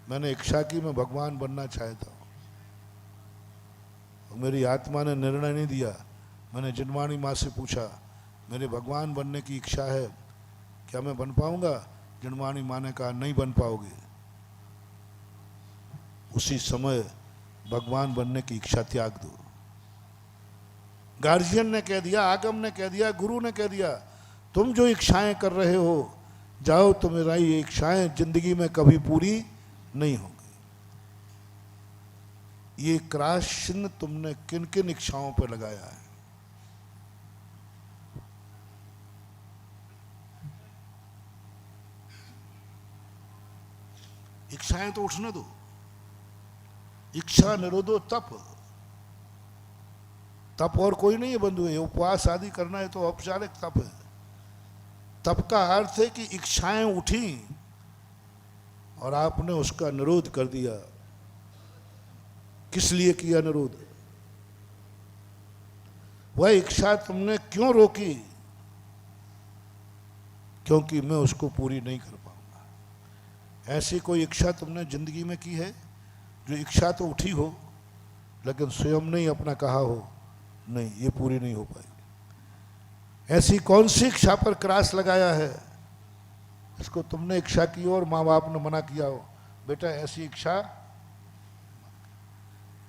मैंने इच्छा की, मैं भगवान बनना चाहता हूँ, और मेरी आत्मा ने निर्णय नहीं दिया। मैंने जिनवाणी माँ से पूछा, मेरे भगवान बनने की इच्छा है, क्या मैं बन पाऊंगा? जिनवाणी माँ ने कहा नहीं बन पाओगे। उसी समय भगवान बनने की इच्छा त्याग दो। गार्जियन ने कह दिया, आगम ने कह दिया, गुरु ने कह दिया, तुम जो इच्छाएं कर रहे हो जाओ, तुम्हारी ये इच्छाएं जिंदगी में कभी पूरी नहीं होंगी। ये क्रॉस चिन्ह तुमने किन किन इच्छाओं पर लगाया है? इच्छाएं तो उठने दो। इच्छा निरोधो तप। तप और कोई नहीं है बंधु, है उपवास आदि करना है तो औपचारिक तप है। तप का अर्थ है कि इच्छाएं उठी और आपने उसका निरोध कर दिया। किस लिए किया निरोध? वह इच्छा तुमने क्यों रोकी? क्योंकि मैं उसको पूरी नहीं कर पाऊंगा। ऐसी कोई इच्छा तुमने जिंदगी में की है जो इच्छा तो उठी हो लेकिन स्वयं नहीं अपना कहा हो, नहीं ये पूरी नहीं हो पाई? ऐसी कौन सी इच्छा पर क्रॉस लगाया है इसको तुमने इच्छा की हो और माँ बाप ने मना किया हो, बेटा ऐसी इच्छा?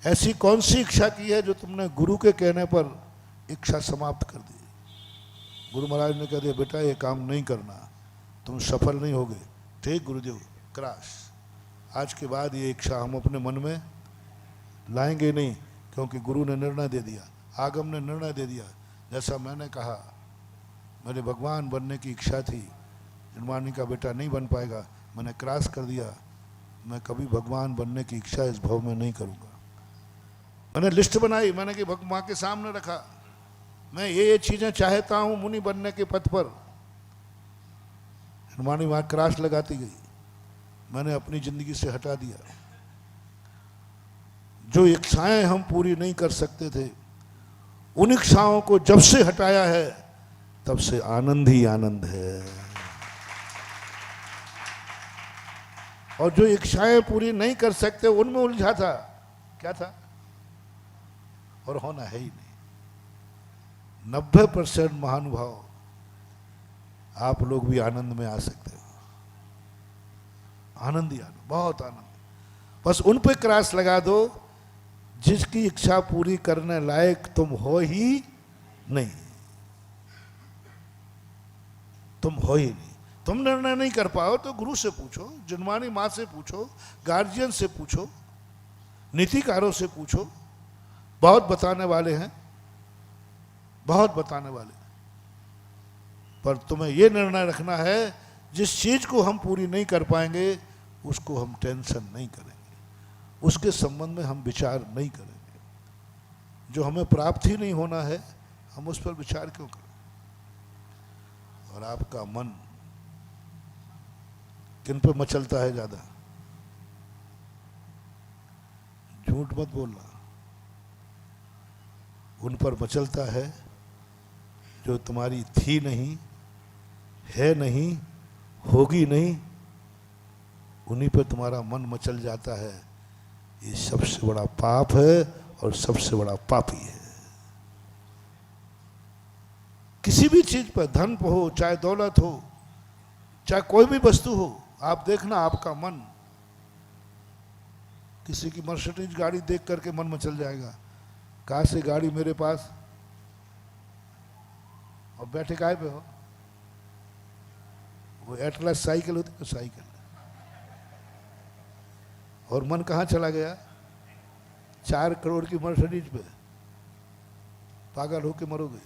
ऐसी कौन सी इच्छा की है जो तुमने गुरु के कहने पर इच्छा समाप्त कर दी? गुरु महाराज ने कह दिया बेटा ये काम नहीं करना, तुम सफल नहीं होगे। ठीक गुरुदेव, क्रॉस। आज के बाद ये इच्छा हम अपने मन में लाएंगे नहीं, क्योंकि गुरु ने निर्णय दे दिया, आगम ने निर्णय दे दिया। जैसा मैंने कहा, मेरे भगवान बनने की इच्छा थी, जन्मानी का बेटा नहीं बन पाएगा, मैंने क्रॉस कर दिया। मैं कभी भगवान बनने की इच्छा इस भव में नहीं करूँगा। मैंने लिस्ट बनाई, मैंने कि माँ के सामने रखा, मैं ये चीज़ें चाहता हूँ मुनि बनने के पथ पर। हनुमानी वहाँ क्रॉस लगाती गई, मैंने अपनी ज़िंदगी से हटा दिया। जो इच्छाएं हम पूरी नहीं कर सकते थे, उन इच्छाओं को जब से हटाया है तब से आनंद ही आनंद है। और जो इच्छाएं पूरी नहीं कर सकते उनमें उलझा था, क्या था, और होना है ही नहीं। 90% महानुभाव आप लोग भी आनंद में आ सकते हो। आनंद ही आनंद, बहुत आनंद। बस उन पे क्रॉस लगा दो जिसकी इच्छा पूरी करने लायक तुम हो ही नहीं, तुम हो ही नहीं। तुम निर्णय नहीं कर पाओ तो गुरु से पूछो, जन्मानी माँ से पूछो, गार्जियन से पूछो, नीतिकारों से पूछो, बहुत बताने वाले हैं, बहुत बताने वाले। पर तुम्हें यह निर्णय रखना है, जिस चीज को हम पूरी नहीं कर पाएंगे उसको हम टेंशन नहीं करेंगे, उसके संबंध में हम विचार नहीं करेंगे। जो हमें प्राप्त ही नहीं होना है हम उस पर विचार क्यों करें। और आपका मन किन पे मचलता है ज्यादा? झूठ मत बोलना, उन पर मचलता है जो तुम्हारी थी नहीं, है नहीं, होगी नहीं, उन्हीं पर तुम्हारा मन मचल जाता है। ये सबसे बड़ा पाप है और सबसे बड़ा पापी है। किसी भी चीज पर, धन हो चाहे दौलत हो चाहे कोई भी वस्तु हो, आप देखना आपका मन, किसी की मर्सिडीज गाड़ी देख करके मन मचल जाएगा, कहाँ से गाड़ी मेरे पास, और बैठे काय पे हो? वो एटलस साइकिल होती है, साइकिल। और मन कहाँ चला गया? 4 करोड़ की मर्सिडीज पे। पागल होके मरोगे,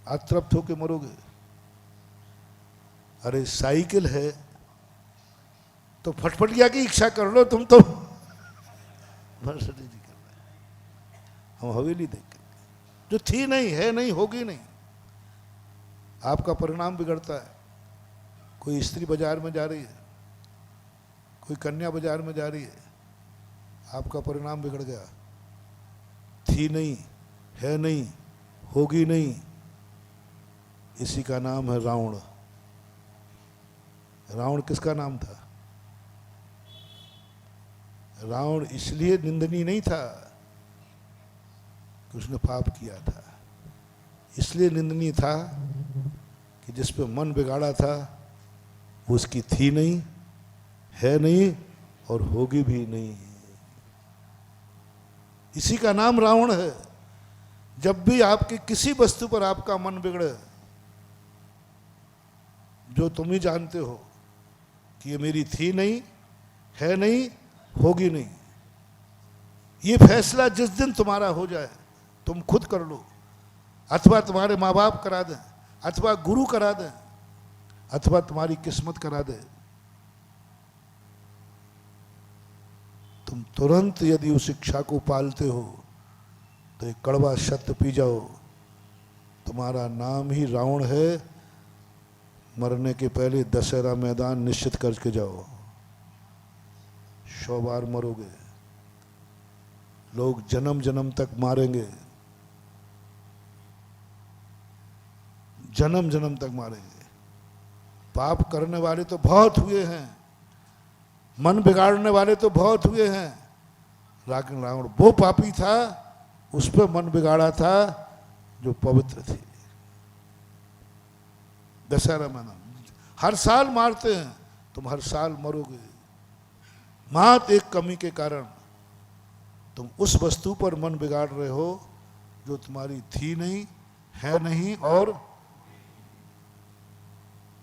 अतृप्त होके मरोगे। अरे साइकिल है तो फटफटिया की इच्छा कर लो, तुम तो मर्सिडीज कर रहे। हम हवेली देख के, जो थी नहीं, है नहीं, होगी नहीं। आपका परिणाम बिगड़ता है। कोई स्त्री बाजार में जा रही है, कोई कन्या बाजार में जा रही है, आपका परिणाम बिगड़ गया। थी नहीं, है नहीं, होगी नहीं, इसी का नाम है रावण। रावण किसका नाम था? रावण इसलिए निंदनीय नहीं था कि उसने पाप किया था, इसलिए निंदनीय था कि जिस पे मन बिगाड़ा था वो उसकी थी नहीं, है नहीं और होगी भी नहीं। इसी का नाम रावण है। जब भी आपकी किसी वस्तु पर आपका मन बिगड़े, जो तुम ही जानते हो कि ये मेरी थी नहीं, है नहीं, होगी नहीं, ये फैसला जिस दिन तुम्हारा हो जाए, तुम खुद कर लो, अथवा तुम्हारे माँ बाप करा दें, अथवा गुरु करा दें, अथवा तुम्हारी किस्मत करा दे, तुम तुरंत यदि उस इच्छा को पालते हो तो एक कड़वा सत्य पी जाओ, तुम्हारा नाम ही रावण है। मरने के पहले दशहरा मैदान निश्चित करके जाओ, 100 बार मरोगे। लोग जन्म जन्म तक मारेंगे, जन्म जन्म तक मारेंगे। पाप करने वाले तो बहुत हुए हैं, मन बिगाड़ने वाले तो बहुत हुए हैं, लेकिन रावण वो पापी था, उस पर मन बिगाड़ा था जो पवित्र थी। दशहरा मैदान हर साल मारते हैं, तुम हर साल मरोगे। मात्र एक कमी के कारण तुम उस वस्तु पर मन बिगाड़ रहे हो जो तुम्हारी थी नहीं, है नहीं और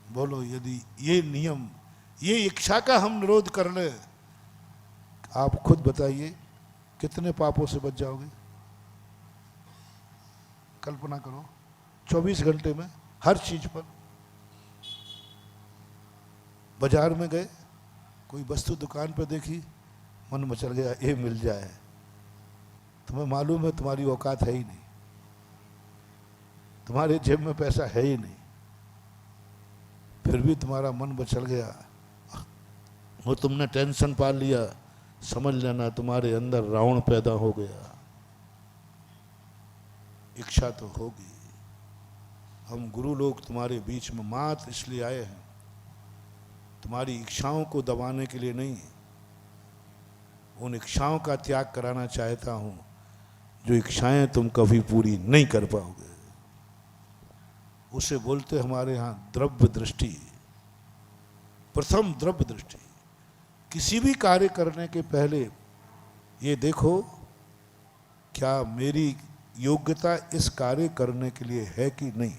बोलो, यदि ये नियम, ये इच्छा का हम निरोध कर ले, आप खुद बताइए कितने पापों से बच जाओगे। कल्पना करो 24 घंटे में हर चीज पर। बाजार में गए, कोई वस्तु दुकान पर देखी, मन में चल गया ये मिल जाए, तुम्हें मालूम है तुम्हारी औकात है ही नहीं, तुम्हारे जेब में पैसा है ही नहीं, फिर भी तुम्हारा मन में चल गया और तुमने टेंशन पाल लिया, समझ लेना तुम्हारे अंदर रावण पैदा हो गया। इच्छा तो होगी। हम गुरु लोग तुम्हारे बीच में मात्र इसलिए आए हैं, तुम्हारी इच्छाओं को दबाने के लिए नहीं, उन इच्छाओं का त्याग कराना चाहता हूं जो इच्छाएं तुम कभी पूरी नहीं कर पाओगे। उसे बोलते हमारे यहां द्रव्य दृष्टि। प्रथम द्रव्य दृष्टि। किसी भी कार्य करने के पहले ये देखो क्या मेरी योग्यता इस कार्य करने के लिए है कि नहीं,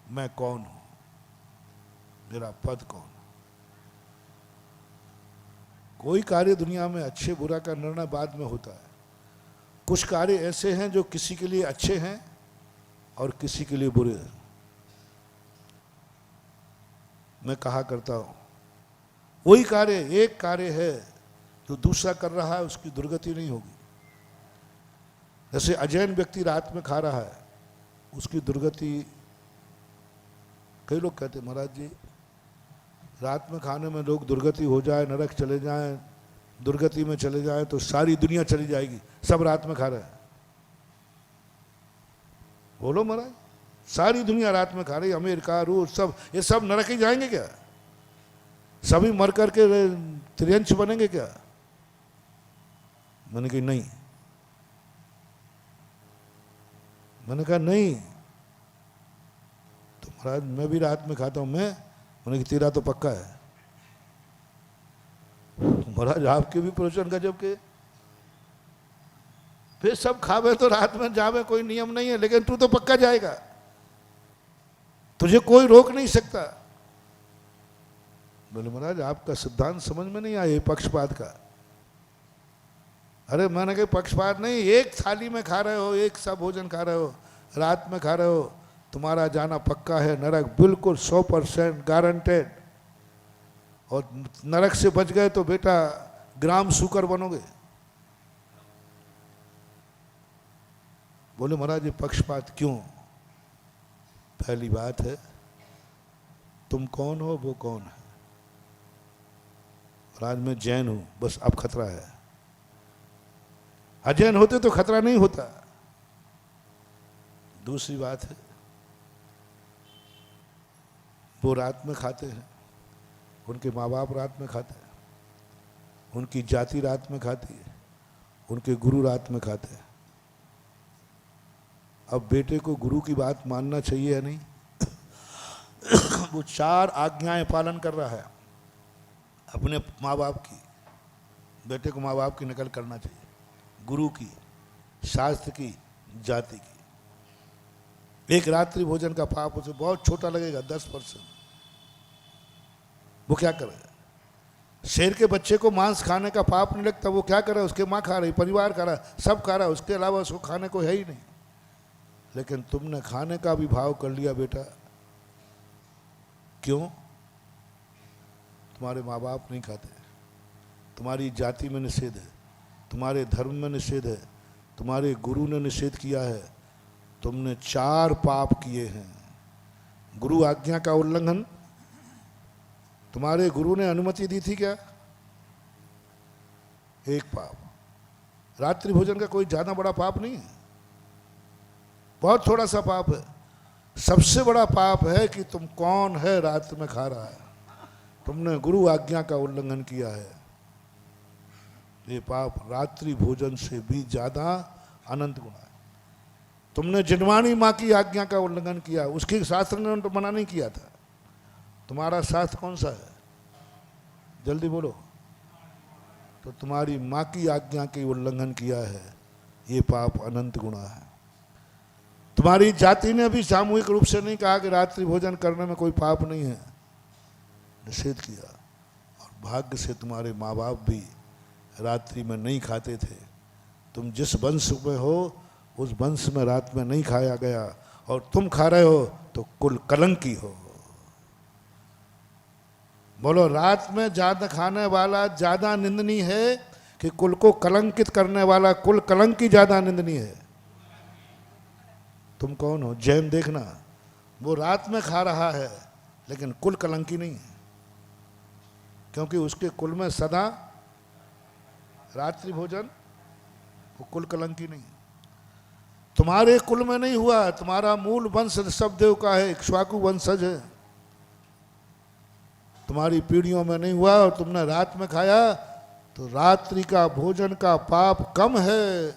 मैं कौन हूं, मेरा पद कौन। कोई कार्य दुनिया में अच्छे बुरा का निर्णय बाद में होता है। कुछ कार्य ऐसे हैं जो किसी के लिए अच्छे हैं और किसी के लिए बुरे हैं। मैं कहा करता हूं वही कार्य, एक कार्य है जो दूसरा कर रहा है उसकी दुर्गति नहीं होगी। जैसे अजैन व्यक्ति रात में खा रहा है, उसकी दुर्गति, कई लोग कहते महाराज जी रात में खाने में लोग दुर्गति हो जाए, नरक चले जाएं, दुर्गति में चले जाएं तो सारी दुनिया चली जाएगी, सब रात में खा रहे हैं। बोलो महाराज, सारी दुनिया रात में खा रही, अमेरिका, रूस, सब, ये सब नरक ही जाएंगे क्या? सभी मर करके त्रियंश बनेंगे क्या? मैंने कहा नहीं। मैंने कहा नहीं तो महाराज मैं भी रात में खाता हूं। मैंने कहा तेरा तो पक्का है। महाराज आपके भी प्रवचन गजब के, फिर सब खावे तो रात में जावे, कोई नियम नहीं है, लेकिन तू तो पक्का जाएगा, तुझे कोई रोक नहीं सकता। बोले महाराज आपका सिद्धांत समझ में नहीं आया, पक्षपात का। अरे मैंने कहा पक्षपात नहीं, एक थाली में खा रहे हो, एक सा भोजन खा रहे हो, रात में खा रहे हो, तुम्हारा जाना पक्का है नरक, बिल्कुल 100% गारंटेड। और नरक से बच गए तो बेटा ग्राम सूकर बनोगे। बोले महाराज ये पक्षपात क्यों? पहली बात है तुम कौन हो, वो कौन है। और आज मैं जैन हूं, बस अब खतरा है। अजैन होते तो खतरा नहीं होता। दूसरी बात है वो रात में खाते हैं, उनके माँ बाप रात में खाते हैं, उनकी जाति रात में खाती है, उनके गुरु रात में खाते हैं। अब बेटे को गुरु की बात मानना चाहिए या नहीं? वो 4 आज्ञाएं पालन कर रहा है अपने माँ बाप की। बेटे को माँ बाप की नकल करना चाहिए, गुरु की, शास्त्र की, जाति की। एक रात्रि भोजन का पाप उसे बहुत छोटा लगेगा, 10%। वो क्या करेगा? शेर के बच्चे को मांस खाने का पाप नहीं लगता, वो क्या करे? उसके माँ खा रही, परिवार खा रहा, सब खा रहा, उसके अलावा उसको खाने को है ही नहीं। लेकिन तुमने खाने का भी भाव कर लिया बेटा। क्यों? तुम्हारे माँ बाप नहीं खाते, तुम्हारी जाति में निषेध है, तुम्हारे धर्म में निषेध है, तुम्हारे गुरु ने निषेध किया है, तुमने 4 पाप किए हैं। गुरु आज्ञा का उल्लंघन, तुम्हारे गुरु ने अनुमति दी थी क्या? एक पाप। रात्रि भोजन का कोई ज्यादा बड़ा पाप नहीं है, बहुत थोड़ा सा पाप है। सबसे बड़ा पाप है कि तुम कौन है रात में खा रहा है, तुमने गुरु आज्ञा का उल्लंघन किया है। ये पाप रात्रि भोजन से भी ज्यादा अनंत गुना है। तुमने जिनवानी माँ की आज्ञा का उल्लंघन किया, उसके शास्त्र ने तो मना नहीं किया था। तुम्हारा शास्त्र कौन सा है? जल्दी बोलो। तो तुम्हारी माँ की आज्ञा के उल्लंघन किया है, ये पाप अनंत गुना है। तुम्हारी जाति ने भी सामूहिक रूप से नहीं कहा कि रात्रि भोजन करने में कोई पाप नहीं है, निषेध किया। भाग्य से तुम्हारे माँ बाप भी रात्रि में नहीं खाते थे। तुम जिस वंश में हो उस वंश में रात में नहीं खाया गया, और तुम खा रहे हो तो कुल कलंकी हो। बोलो, रात में ज्यादा खाने वाला ज्यादा निंदनीय है कि कुल को कलंकित करने वाला कुल कलंकी ज्यादा निंदनीय है? तुम कौन हो? जैन देखना, वो रात में खा रहा है लेकिन कुल कलंकी नहीं है, क्योंकि उसके कुल में सदा रात्रि भोजन, वो कुल कलंकी नहीं है। तुम्हारे कुल में नहीं हुआ, तुम्हारा मूल वंश ऋषभदेव का है, इक्ष्वाकु वंशज है, तुम्हारी पीढ़ियों में नहीं हुआ, और तुमने रात में खाया तो रात्रि का भोजन का पाप कम है,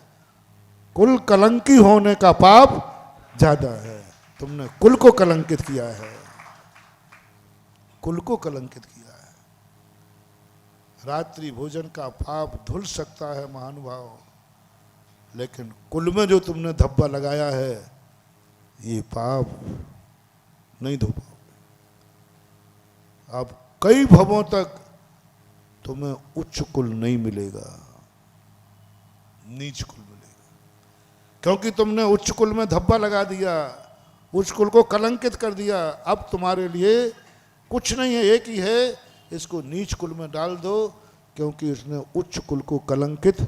कुल कलंकी होने का पाप ज्यादा है। तुमने कुल को कलंकित किया है, कुल को कलंकित किया है। रात्रि भोजन का पाप धुल सकता है महानुभाव, लेकिन कुल में जो तुमने धब्बा लगाया है ये पाप नहीं धो पाओगे। अब कई भवों तक तुम्हें उच्च कुल नहीं मिलेगा, नीच कुल मिलेगा, क्योंकि तुमने उच्च कुल में धब्बा लगा दिया, उच्च कुल को कलंकित कर दिया। अब तुम्हारे लिए कुछ नहीं है, एक ही है, इसको नीच कुल में डाल दो, क्योंकि उसने उच्च कुल को कलंकित,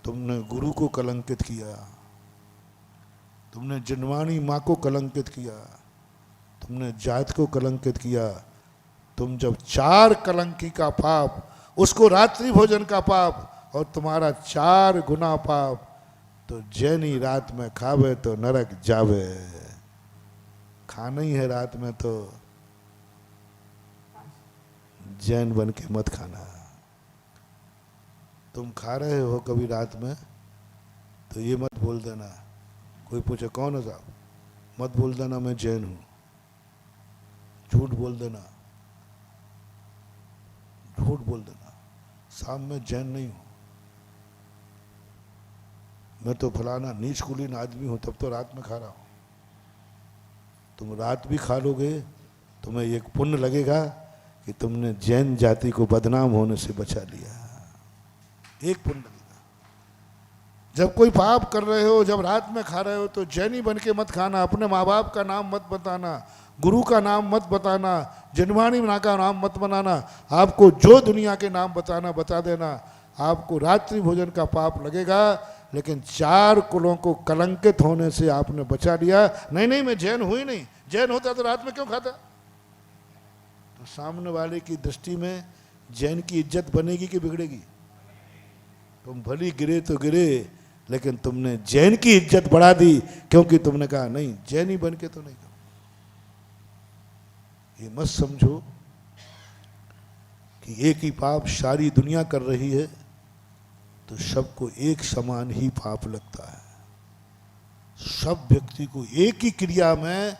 तुमने गुरु को कलंकित किया, तुमने जिनवाणी माँ को कलंकित किया, तुमने जात को कलंकित किया। तुम जब 4 कलंकी का पाप, उसको रात्रि भोजन का पाप, और तुम्हारा 4 गुना पाप, तो जैनी रात में खावे तो नरक जावे। खाना ही है रात में तो जैन बन के मत खाना। तुम खा रहे हो कभी रात में तो ये मत बोल देना, कोई पूछे कौन है साहब, मत बोल देना मैं जैन हूं, झूठ बोल देना, झूठ बोल देना, साहब मैं जैन नहीं हूं, मैं तो फलाना नीच कुलीन आदमी हूं, तब तो रात में खा रहा हूं। तुम रात भी खा लोगे, तुम्हें एक पुण्य लगेगा कि तुमने जैन जाति को बदनाम होने से बचा लिया, एक पुण्य लगेगा। जब कोई पाप कर रहे हो, जब रात में खा रहे हो, तो जैनी बन के मत खाना, अपने माँ बाप का नाम मत बताना, गुरु का नाम मत बताना, जिनवाणी माँ का नाम मत बनाना, आपको जो दुनिया के नाम बताना बता देना, आपको रात्रि भोजन का पाप लगेगा, लेकिन 4 कुलों को कलंकित होने से आपने बचा लिया। नहीं नहीं मैं जैन हूं ही नहीं, जैन होता तो रात में क्यों खाता? तो सामने वाले की दृष्टि में जैन की इज्जत बनेगी कि बिगड़ेगी? तुम भली गिरे तो गिरे, लेकिन तुमने जैन की इज्जत बढ़ा दी, क्योंकि तुमने कहा नहीं जैनी बन के तो नहीं करो। ये मत समझो कि एक ही पाप सारी दुनिया कर रही है तो सबको एक समान ही पाप लगता है। सब व्यक्ति को एक ही क्रिया में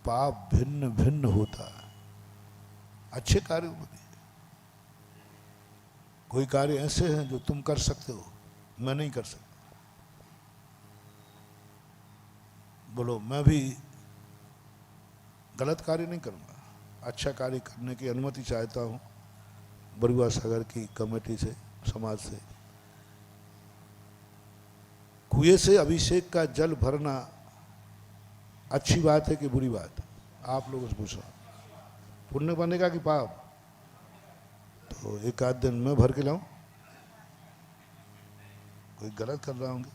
पाप भिन्न भिन्न होता है। अच्छे कार्यों में भी कोई कार्य ऐसे हैं जो तुम कर सकते हो, मैं नहीं कर सकता। बोलो मैं भी गलत कार्य नहीं करूंगा, अच्छा कार्य करने की अनुमति चाहता हूं बरुआ सागर की कमेटी से, समाज से। कुएं से अभिषेक का जल भरना अच्छी बात है कि बुरी बात? आप लोगों से पूछो, पुण्य बनेगा कि पाप? तो एक आध दिन मैं भर के लाऊं? कोई गलत कर रहा होंगे?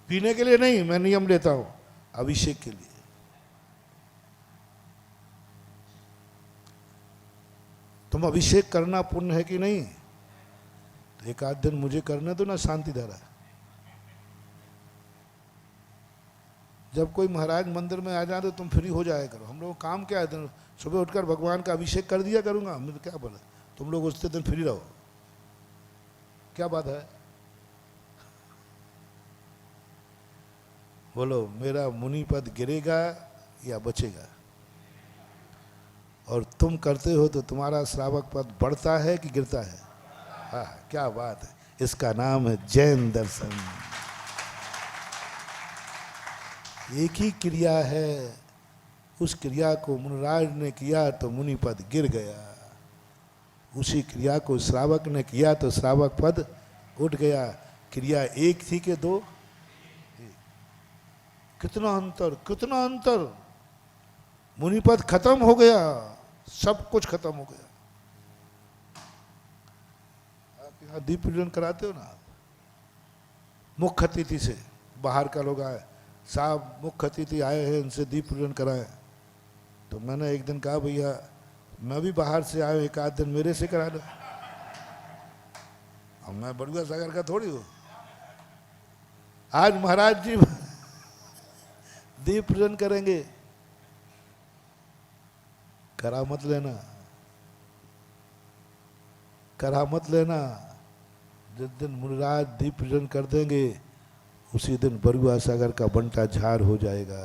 पीने के लिए नहीं, मैं नियम लेता हूं, अभिषेक के लिए। तुम अभिषेक करना पुण्य है कि नहीं? तो एक आध दिन मुझे करने दो ना, शांति धारा। जब कोई महाराज मंदिर में आ जाए तो तुम फ्री हो जाया करो। हम लोग काम क्या है, सुबह उठकर भगवान का अभिषेक कर दिया करूंगा, मुझे क्या बोला, तुम लोग उस दिन फ्री रहो, क्या बात है? बोलो मेरा मुनि पद गिरेगा या बचेगा? और तुम करते हो तो तुम्हारा श्रावक पद बढ़ता है कि गिरता है? हाँ, क्या बात है, इसका नाम है जैन दर्शन। एक ही क्रिया है, उस क्रिया को मुनिराज ने किया तो मुनि पद गिर गया, उसी क्रिया को श्रावक ने किया तो श्रावक पद उठ गया। क्रिया एक थी कि दो? कितना अंतर, कितना अंतर। मुनिपद खत्म हो गया, सब कुछ खत्म हो गया। आप यहाँ दीप पूजन कराते हो ना, मुख्य अतिथि से, बाहर का लोग आए, साहब मुख्य अतिथि आए हैं, इनसे दीप पूजन कराएं। तो मैंने एक दिन कहा भैया मैं भी बाहर से आया, एक आध दिन मेरे से करा दो। अब मैं बड़ुआ सागर का थोड़ी हूँ। आज महाराज जी दीप पूजन करेंगे, करा मत लेना, करा मत लेना। जिस दिन मुनिराज दीप पूजन कर देंगे उसी दिन बरुआ सागर का बंटा झार हो जाएगा।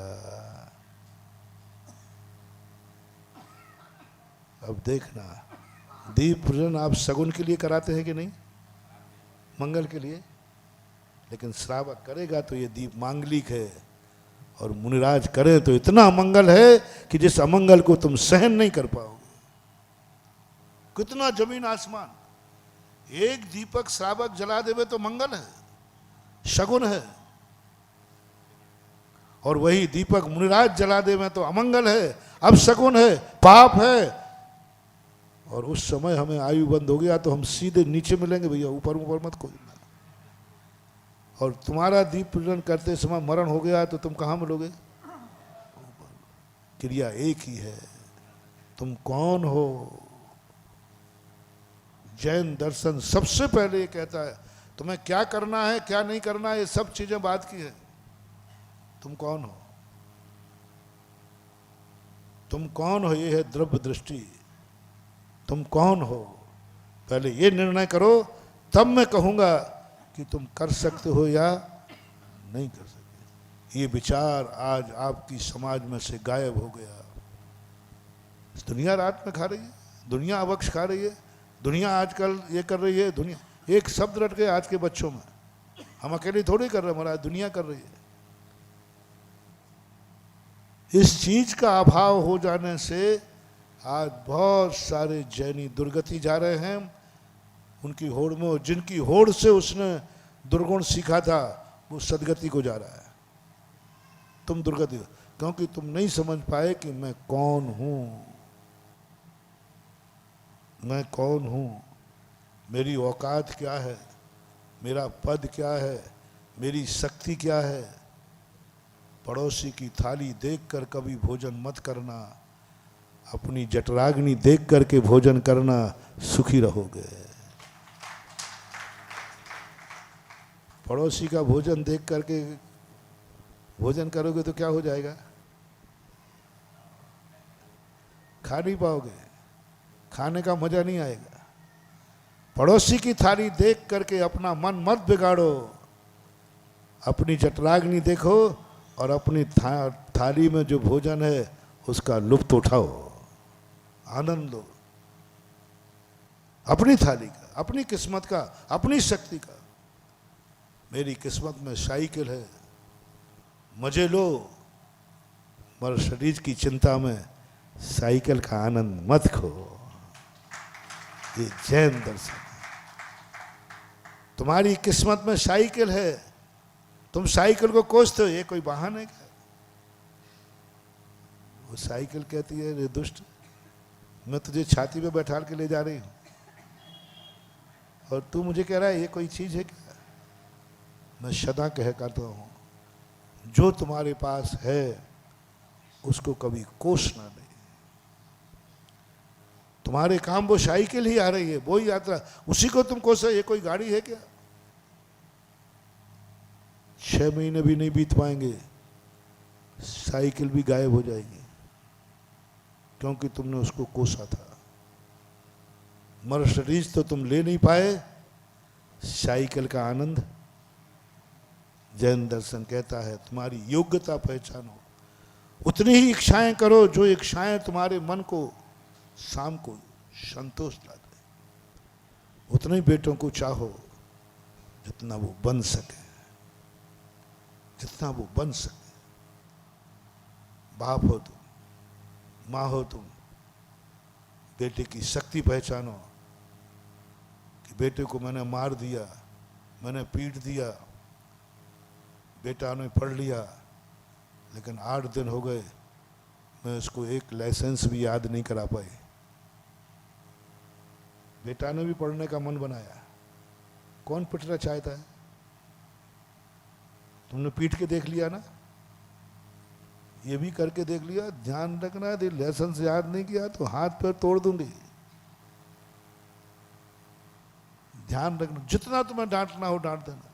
अब देखना, दीप पूजन आप सगुन के लिए कराते हैं कि नहीं, मंगल के लिए, लेकिन श्रावक करेगा तो ये दीप मांगलिक है, और मुनिराज करे तो इतना मंगल है कि जिस अमंगल को तुम सहन नहीं कर पाओगे। कितना जमीन आसमान। एक दीपक श्रावक जला देवे तो मंगल है, शगुन है, और वही दीपक मुनिराज जला देवे तो अमंगल है, अब शगुन है, पाप है। और उस समय हमें आयु बंद हो गया तो हम सीधे नीचे मिलेंगे भैया, ऊपर ऊपर मत कोई। और तुम्हारा दीप पूजन करते समय मरण हो गया तो तुम कहाँ मिलोगे? क्रिया एक ही है। तुम कौन हो? जैन दर्शन सबसे पहले ये कहता है तुम्हें क्या करना है क्या नहीं करना है, ये सब चीजें बात की है। तुम कौन हो? तुम कौन हो, ये है द्रव्य दृष्टि। तुम कौन हो पहले ये निर्णय करो, तब मैं कहूंगा कि तुम कर सकते हो या नहीं कर सकते। ये विचार आज आपकी समाज में से गायब हो गया। दुनिया रात में खा रही है, दुनिया अवक्ष खा रही है, दुनिया आजकल ये कर रही है। दुनिया एक शब्द रट गए आज के बच्चों में, हम अकेले थोड़ी कर रहे हैं, हमारा दुनिया कर रही है। इस चीज का अभाव हो जाने से आज बहुत सारे जैनी दुर्गति जा रहे हैं। उनकी होड़ में, जिनकी होड़ से उसने दुर्गुण सीखा था, वो सदगति को जा रहा है। तुम दुर्गति, क्योंकि तुम नहीं समझ पाए कि मैं कौन हूं। मैं कौन हूं, मेरी औकात क्या है, मेरा पद क्या है, मेरी शक्ति क्या है। पड़ोसी की थाली देखकर कभी भोजन मत करना, अपनी जठराग्नि देख करके भोजन करना, सुखी रहोगे। पड़ोसी का भोजन देख करके भोजन करोगे तो क्या हो जाएगा? खा नहीं पाओगे, खाने का मजा नहीं आएगा। पड़ोसी की थाली देख करके अपना मन मत बिगाड़ो, अपनी जठराग्नि देखो और अपनी थाली में जो भोजन है उसका लुत्फ उठाओ, आनंद लो। अपनी थाली का, अपनी किस्मत का, अपनी शक्ति का। मेरी किस्मत में साइकिल है, मजे लो, मगर शरीर की चिंता में साइकिल का आनंद मत खो। ये जैन दर्शन है। तुम्हारी किस्मत में साइकिल है, तुम साइकिल को कोसते हो, ये कोई बहाना है क्या? वो साइकिल कहती है, रे दुष्ट, मैं तुझे छाती पे बैठा के ले जा रही हूं और तू मुझे कह रहा है ये कोई चीज है क्या? मैं सदा कह करता हूं, जो तुम्हारे पास है उसको कभी कोसना नहीं। तुम्हारे काम वो साइकिल ही आ रही है, वो ही यात्रा, उसी को तुम कोसो। ये कोई गाड़ी है क्या? 6 महीने भी नहीं बीत पाएंगे, साइकिल भी गायब हो जाएगी, क्योंकि तुमने उसको कोसा था। मर्सिडीज तो तुम ले नहीं पाए, साइकिल का आनंद। जैन दर्शन कहता है तुम्हारी योग्यता पहचानो, उतनी ही इच्छाएं करो जो इच्छाएं तुम्हारे मन को शाम को संतोष ला दे। उतने ही बेटों को चाहो जितना वो बन सके, जितना वो बन सके। बाप हो तुम, माँ हो तुम, बेटे की शक्ति पहचानो कि बेटे को मैंने मार दिया, मैंने पीट दिया, बेटा ने पढ़ लिया, लेकिन 8 दिन हो गए मैं उसको एक लाइसेंस भी याद नहीं करा पाई। बेटा ने भी पढ़ने का मन बनाया, कौन पिटना चाहता है? तुमने पीट के देख लिया ना, ये भी करके देख लिया। ध्यान रखना, यदि लाइसेंस याद नहीं किया तो हाथ पैर तोड़ दूंगी। ध्यान रखना, जितना तुम्हें डांटना हो डांट देना,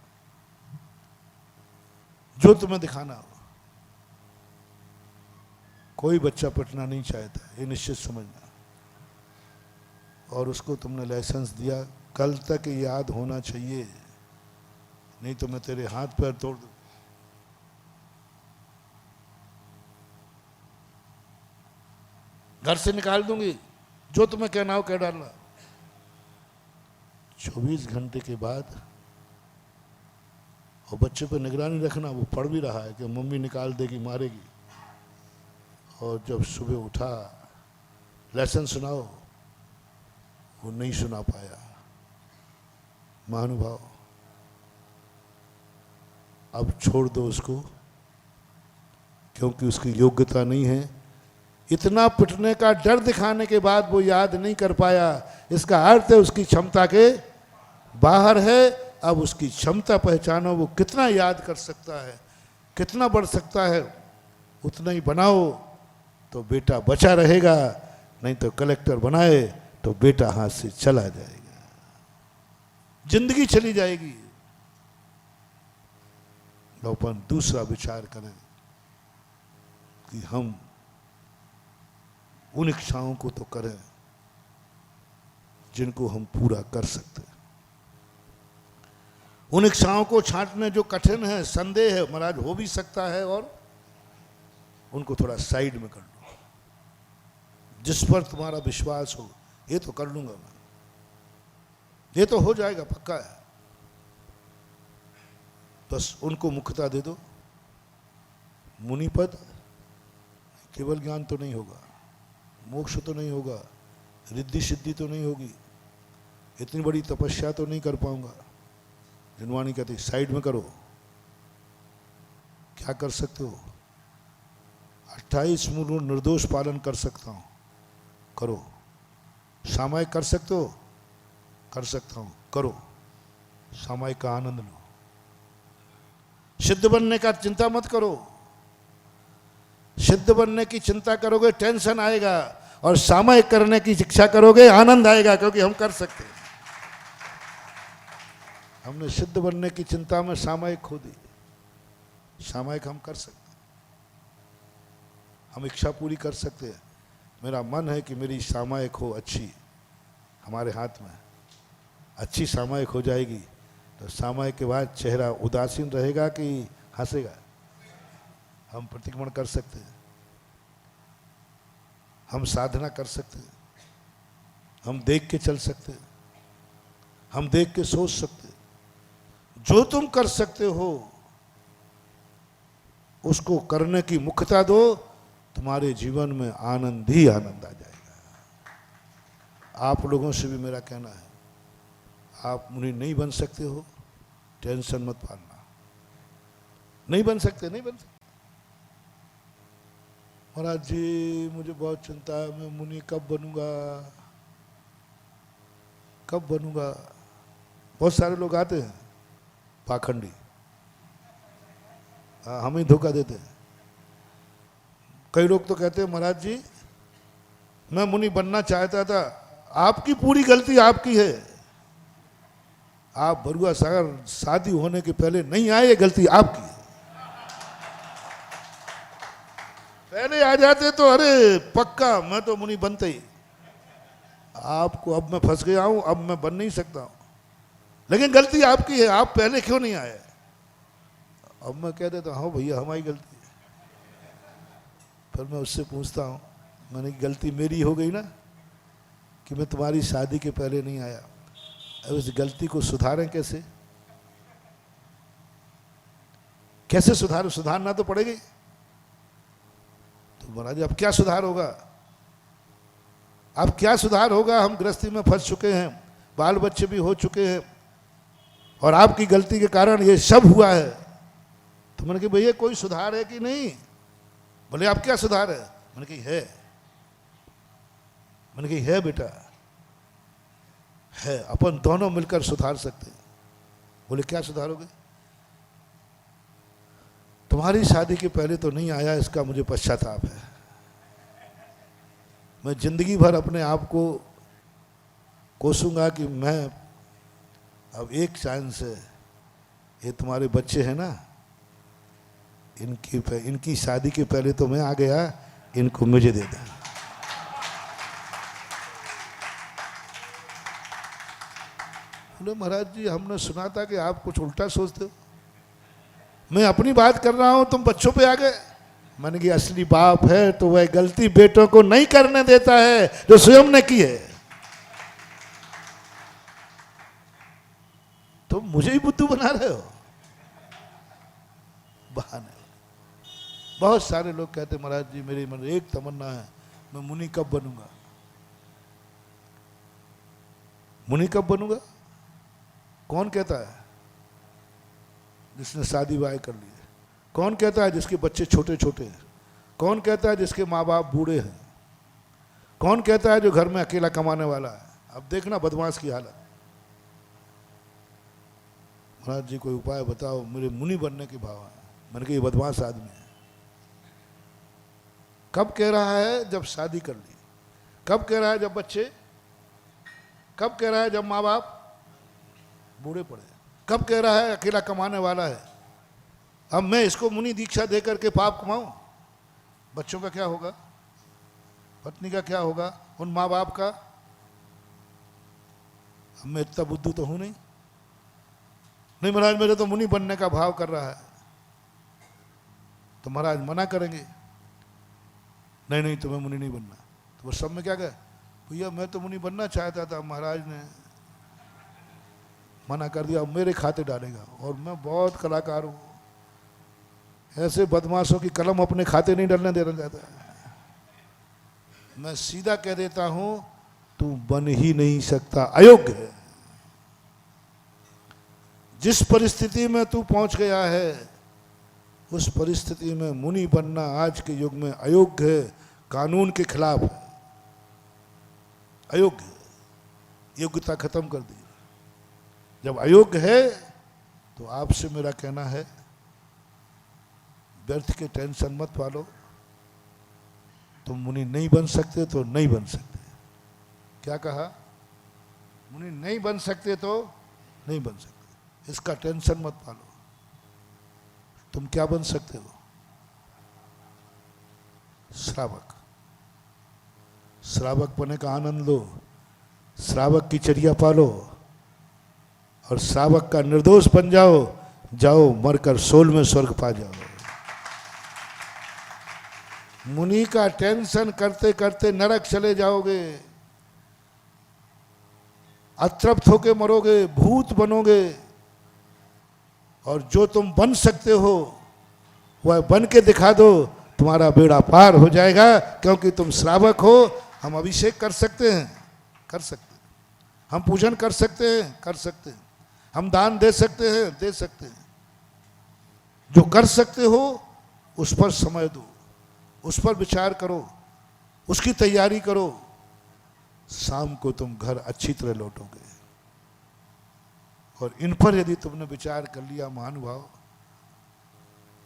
जो तुम्हें दिखाना हो। कोई बच्चा पिटना नहीं चाहता, ये निश्चित समझना। और उसको तुमने लाइसेंस दिया, कल तक याद होना चाहिए, नहीं तो मैं तेरे हाथ पैर तोड़ दूं। घर से निकाल दूंगी, जो तुम्हें कहना हो कह डालना। 24 घंटे के बाद, और बच्चे पर निगरानी रखना, वो पढ़ भी रहा है कि मम्मी निकाल देगी, मारेगी। और जब सुबह उठा, लेसन सुनाओ, वो नहीं सुना पाया। महानुभाव, अब छोड़ दो उसको, क्योंकि उसकी योग्यता नहीं है। इतना पिटने का डर दिखाने के बाद वो याद नहीं कर पाया, इसका अर्थ है उसकी क्षमता के बाहर है। अब उसकी क्षमता पहचानो, वो कितना याद कर सकता है, कितना बढ़ सकता है, उतना ही बनाओ तो बेटा बचा रहेगा, नहीं तो कलेक्टर बनाए तो बेटा हाथ से चला जाएगा, जिंदगी चली जाएगी। तो अपन दूसरा विचार करें कि हम उन इच्छाओं को तो करें जिनको हम पूरा कर सकते हैं। उन इच्छाओं को छांटने जो कठिन है, संदेह है, महाराज हो भी सकता है, और उनको थोड़ा साइड में कर लो। जिस पर तुम्हारा विश्वास हो, ये तो कर लूंगा मैं, ये तो हो जाएगा, पक्का है, बस उनको मुख्यता दे दो। मुनि पद, केवल ज्ञान तो नहीं होगा, मोक्ष तो नहीं होगा, रिद्धि सिद्धि तो नहीं होगी, इतनी बड़ी तपस्या तो नहीं कर पाऊंगा। जिनवाणी कहते साइड में करो। क्या कर सकते हो? 28 मूल निर्दोष पालन कर सकता हूं, करो। सामायिक कर सकते हो? कर सकता हूं, करो। सामायिक का आनंद लो। सिद्ध बनने का चिंता मत करो। सिद्ध बनने की चिंता करोगे टेंशन आएगा, और सामायिक करने की शिक्षा करोगे आनंद आएगा, क्योंकि हम कर सकते हैं। हमने सिद्ध बनने की चिंता में सामायिक खो दी। सामायिक हम कर सकते हैं, हम इच्छा पूरी कर सकते हैं। मेरा मन है कि मेरी सामायिक हो अच्छी, हमारे हाथ में अच्छी सामायिक हो जाएगी, तो सामायिक के बाद चेहरा उदासीन रहेगा कि हंसेगा, हम प्रतिक्रमण कर सकते हैं, हम साधना कर सकते हैं, हम देख के चल सकते हैं, हम देख के सोच सकते हैं। जो तुम कर सकते हो उसको करने की मुख्यता दो, तुम्हारे जीवन में आनंद ही आनंद आ जाएगा। आप लोगों से भी मेरा कहना है, आप मुनि नहीं बन सकते हो, टेंशन मत पालना। नहीं बन सकते, नहीं बन सकते। महाराज जी मुझे बहुत चिंता है, मैं मुनि कब बनूंगा, कब बनूंगा। बहुत सारे लोग आते हैं पाखंडी, हमें धोखा देते हैं। कई लोग तो कहते हैं महाराज जी मैं मुनि बनना चाहता था, आपकी पूरी गलती आपकी है। आप बरुआ सागर शादी होने के पहले नहीं आए, ये गलती आपकी है। पहले आ जाते तो अरे पक्का मैं तो मुनि बनते ही। आपको अब मैं फंस गया हूं, अब मैं बन नहीं सकता हूं, लेकिन गलती आपकी है, आप पहले क्यों नहीं आए। अब मैं कह देता हूँ भैया हमारी गलती है। फिर मैं उससे पूछता हूँ, मैंने गलती मेरी हो गई ना कि मैं तुम्हारी शादी के पहले नहीं आया। अब उस गलती को सुधारें कैसे, कैसे सुधारें? सुधारना तो पड़ेगी। तो महाराज अब क्या सुधार होगा? अब क्या सुधार होगा? हम गृहस्थी में फंस चुके हैं, बाल बच्चे भी हो चुके हैं, और आपकी गलती के कारण ये सब हुआ है। तो मैंने कहा भैया कोई सुधार है कि नहीं? बोले आप क्या सुधार है? मैंने कही है। मैंने कही है बेटा, है, अपन दोनों मिलकर सुधार सकते हैं। बोले क्या सुधारोगे? तुम्हारी शादी के पहले तो नहीं आया, इसका मुझे पश्चाताप है। मैं जिंदगी भर अपने आप को कोसूंगा कि मैं अब एक चांस है, ये तुम्हारे बच्चे हैं ना, इनकी शादी के पहले तो मैं आ गया, इनको मुझे दे दे। बोले महाराज जी हमने सुना था कि आप कुछ उल्टा सोचते हो। मैं अपनी बात कर रहा हूं, तुम बच्चों पे आ गए। मैंने कहा असली बाप है तो वह गलती बेटों को नहीं करने देता है जो स्वयं ने की है। तुम मुझे ही बुद्धू बना रहे हो। बहाने। बहुत सारे लोग कहते महाराज जी मेरी मन एक तमन्ना है, मैं मुनि कब बनूंगा? मुनि कब बनूंगा? कौन कहता है? जिसने शादी वादी कर ली है। कौन कहता है? जिसके बच्चे छोटे छोटे हैं। कौन कहता है? जिसके माँ बाप बूढ़े हैं। कौन कहता है? जो घर में अकेला कमाने वाला है। अब देखना बदमाश की हालत। महाराज जी कोई उपाय बताओ, मेरे मुनि बनने के भाव है। मैंने कहा ये बदमाश आदमी है। कब कह रहा है? जब शादी कर ली। कब कह रहा है? जब बच्चे। कब कह रहा है? जब माँ बाप बूढ़े पड़े। कब कह रहा है? अकेला कमाने वाला है। अब मैं इसको मुनि दीक्षा दे करके पाप कमाऊं? बच्चों का क्या होगा? पत्नी का क्या होगा? उन माँ बाप का? अब मैं इतना बुद्धू तो हूं नहीं। नहीं महाराज मेरे तो मुनि बनने का भाव कर रहा है। तो महाराज मना करेंगे, नहीं नहीं तुम्हें मुनि नहीं बनना। तो वो सब में क्या कहे? भैया मैं तो मुनि बनना चाहता था, महाराज ने मना कर दिया, मेरे खाते डालेगा। और मैं बहुत कलाकार हूं, ऐसे बदमाशों की कलम अपने खाते नहीं डालने देना चाहता। मैं सीधा कह देता हूं तू बन ही नहीं सकता, अयोग्य है। जिस परिस्थिति में तू पहुंच गया है उस परिस्थिति में मुनि बनना आज के युग में अयोग्य है, कानून के खिलाफ है, अयोग्य है। योग्यता खत्म कर दी। जब अयोग्य है तो आपसे मेरा कहना है व्यर्थ के टेंशन मत पालो। तुम मुनि नहीं बन सकते तो नहीं बन सकते। क्या कहा? मुनि नहीं बन सकते तो नहीं बन सकते, इसका टेंशन मत पालो। तुम क्या बन सकते हो? श्रावक। श्रावक बने का आनंद लो, श्रावक की चर्या पालो और श्रावक का निर्दोष बन जाओ। जाओ मरकर सोल में स्वर्ग पा जाओ। मुनि का टेंशन करते करते नरक चले जाओगे, अतृप्त होके मरोगे, भूत बनोगे। और जो तुम बन सकते हो वह बन के दिखा दो, तुम्हारा बेड़ा पार हो जाएगा। क्योंकि तुम श्रावक हो। हम अभिषेक कर सकते हैं, कर सकते हैं। हम पूजन कर सकते हैं, कर सकते हैं। हम दान दे सकते हैं, दे सकते हैं। जो कर सकते हो उस पर समय दो, उस पर विचार करो, उसकी तैयारी करो। शाम को तुम घर अच्छी तरह लौटोगे। और इन पर यदि तुमने विचार कर लिया महानुभाव,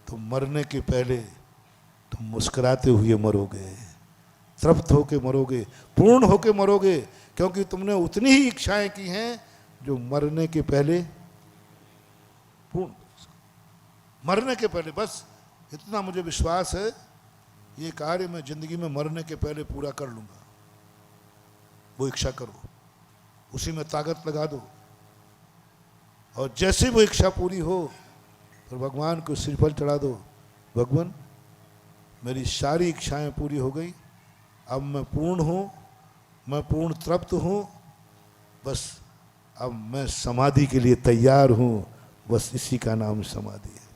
तो मरने के पहले तुम मुस्कुराते हुए मरोगे, तृप्त होके मरोगे, पूर्ण होके मरोगे। क्योंकि तुमने उतनी ही इच्छाएं की हैं जो मरने के पहले पूर्ण। मरने के पहले बस इतना मुझे विश्वास है, ये कार्य मैं जिंदगी में मरने के पहले पूरा कर लूंगा। वो इच्छा करो, उसी में ताकत लगा दो। और जैसे वो इच्छा पूरी हो तो भगवान को श्रीफल चढ़ा दो। भगवान मेरी सारी इच्छाएं पूरी हो गई, अब मैं पूर्ण हूँ, मैं पूर्ण तृप्त हूँ। बस अब मैं समाधि के लिए तैयार हूँ। बस इसी का नाम समाधि है।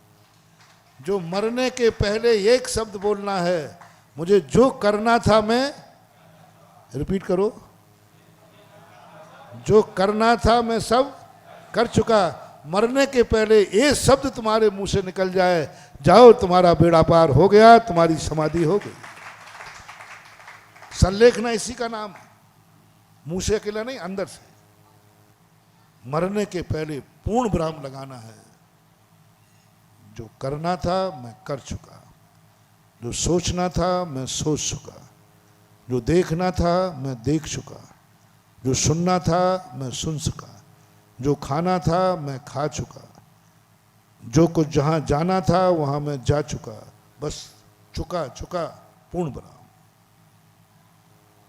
जो मरने के पहले एक शब्द बोलना है, मुझे जो करना था मैं रिपीट करो। जो करना था मैं सब कर चुका, मरने के पहले ये शब्द तुम्हारे मुंह से निकल जाए, जाओ तुम्हारा बेड़ा पार हो गया, तुम्हारी समाधि हो गई। संलेखना इसी का नाम है, मुंह से अकेला नहीं, अंदर से। मरने के पहले पूर्ण विराम लगाना है। जो करना था मैं कर चुका, जो सोचना था मैं सोच चुका, जो देखना था मैं देख चुका, जो सुनना था मैं सुन चुका, जो खाना था मैं खा चुका, जो कुछ जहां जाना था वहां मैं जा चुका। बस चुका चुका, पूर्ण विराम।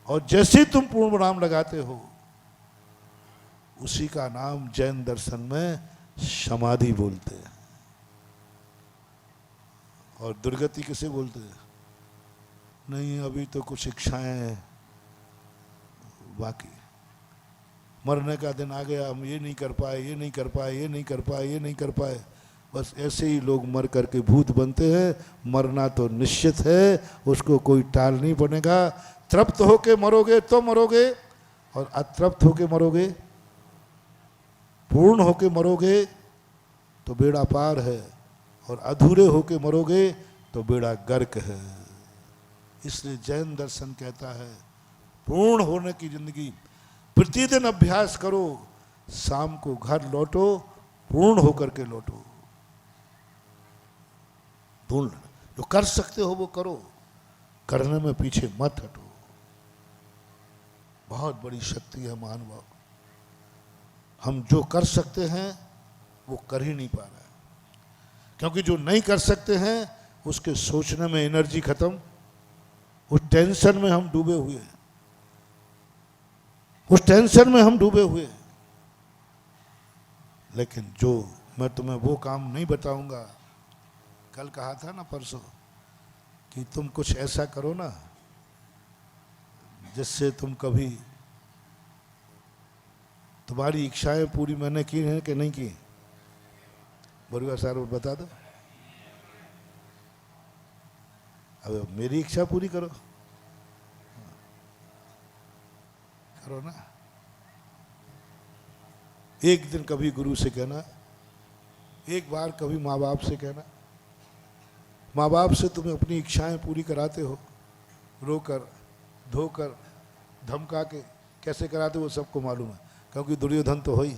और जैसे ही तुम पूर्ण विराम लगाते हो, उसी का नाम जैन दर्शन में समाधि बोलते हैं। और दुर्गति किसे बोलते हैं? नहीं, अभी तो कुछ इच्छाएं बाकी, मरने का दिन आ गया, हम ये नहीं कर पाए, ये नहीं कर पाए, ये नहीं कर पाए, ये नहीं कर पाए। बस ऐसे ही लोग मर करके भूत बनते हैं। मरना तो निश्चित है, उसको कोई टाल नहीं बनेगा। तृप्त होके मरोगे तो मरोगे, और अतृप्त होके मरोगे, पूर्ण होके मरोगे तो बेड़ा पार है, और अधूरे होके मरोगे तो बेड़ा गर्क है। इसलिए जैन दर्शन कहता है पूर्ण होने की जिंदगी प्रतिदिन अभ्यास करो, शाम को घर लौटो पूर्ण होकर के लौटो। पूर्ण जो कर सकते हो वो करो, करने में पीछे मत हटो। बहुत बड़ी शक्ति है मानव। हम जो कर सकते हैं वो कर ही नहीं पा रहे हैं, क्योंकि जो नहीं कर सकते हैं उसके सोचने में एनर्जी खत्म, उस टेंशन में हम डूबे हुए हैं, उस टेंशन में हम डूबे हुए हैं। लेकिन जो मैं तुम्हें वो काम नहीं बताऊंगा, कल कहा था ना परसों, कि तुम कुछ ऐसा करो ना जिससे तुम कभी, तुम्हारी इच्छाएं पूरी मैंने की हैं कि नहीं की? बरुआ साहब बता दो। अब मेरी इच्छा पूरी करो, करो ना। एक दिन कभी गुरु से कहना, एक बार कभी माँ बाप से कहना। माँ बाप से तुम्हें अपनी इच्छाएं पूरी कराते हो, रोकर धोकर धमका के, कैसे कराते हो वो सबको मालूम है, क्योंकि दुर्योधन तो हो ही।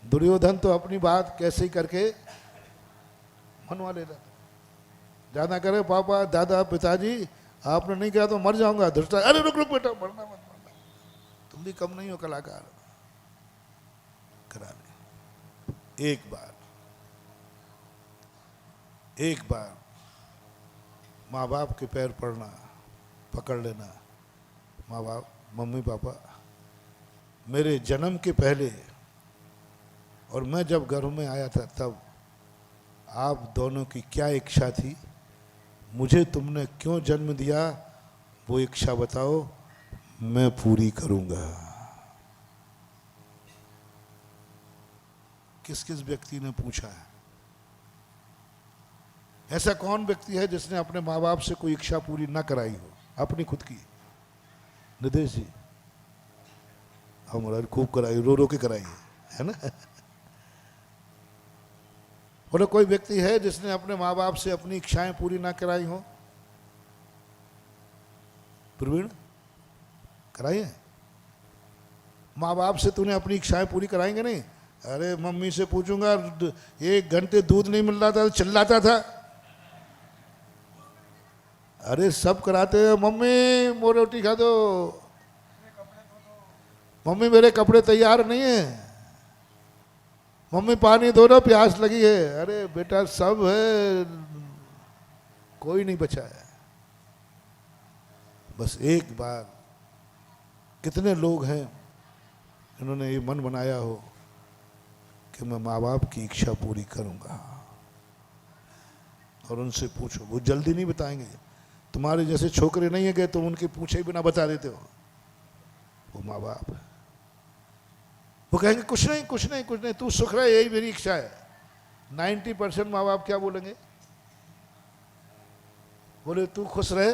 दुर्योधन तो अपनी बात कैसे ही करके मनवा लेता, ज्यादा करे पापा दादा पिताजी आपने नहीं किया तो मर जाऊंगा। धृतराष्ट्र अरे रुक रुक बेटा, मरना मत, मरना, तुम भी कम नहीं हो कलाकार, करा ले। एक बार माँ बाप के पैर पड़ना, पकड़ लेना। माँ बाप, मम्मी पापा, मेरे जन्म के पहले और मैं जब घर में आया था तब आप दोनों की क्या इच्छा थी, मुझे तुमने क्यों जन्म दिया, वो इच्छा बताओ, मैं पूरी करूंगा। किस किस व्यक्ति ने पूछा है? ऐसा कौन व्यक्ति है जिसने अपने माँ बाप से कोई इच्छा पूरी ना कराई हो, अपनी खुद की? निदेश जी, हमारा खूब कराई, रो रो के कराई है ना। बोलो कोई व्यक्ति है जिसने अपने माँ बाप से अपनी इच्छाएं पूरी ना कराई हो? प्रवीण, कराई है? माँ बाप से तूने अपनी इच्छाएं पूरी कराएंगे नहीं? अरे मम्मी से पूछूंगा, 1 घंटे दूध नहीं मिल रहा था तो चिल्लाता था। अरे सब कराते हैं, मम्मी वो रोटी खा दो, मम्मी मेरे कपड़े तैयार नहीं है, मम्मी पानी दो ना प्यास लगी है। अरे बेटा सब है, कोई नहीं बचा है। बस एक बार, कितने लोग हैं इन्होंने ये मन बनाया हो कि मैं माँ बाप की इच्छा पूरी करूंगा, और उनसे पूछो, वो जल्दी नहीं बताएंगे। तुम्हारे जैसे छोकरे नहीं है कि तुम उनके पूछे बिना बता देते हो। वो माँ बाप है, वो कहेंगे कुछ नहीं कुछ नहीं कुछ नहीं, तू सुख रहा है, यही मेरी इच्छा है। 90% माँ बाप क्या बोलेंगे? बोले तू खुश रहे,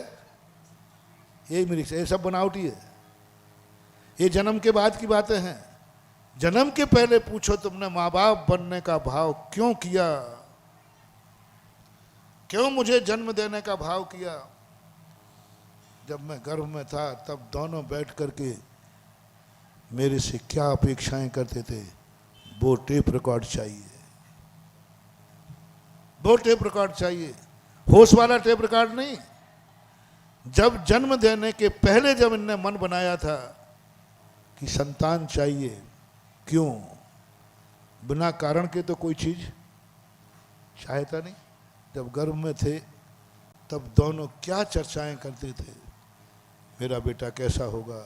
यही मेरी इच्छा, ये सब बनावटी है, ये जन्म के बाद की बातें हैं। जन्म के पहले पूछो तुमने माँ बाप बनने का भाव क्यों किया, क्यों मुझे जन्म देने का भाव किया। जब मैं गर्भ में था तब दोनों बैठ करके मेरे से क्या अपेक्षाएं करते थे, वो टेप रिकॉर्ड चाहिए, वो टेप रिकॉर्ड चाहिए, होश वाला टेप रिकॉर्ड नहीं। जब जन्म देने के पहले जब इनने मन बनाया था कि संतान चाहिए, क्यों, बिना कारण के तो कोई चीज चाहता नहीं। जब गर्भ में थे तब दोनों क्या चर्चाएं करते थे, मेरा बेटा कैसा होगा,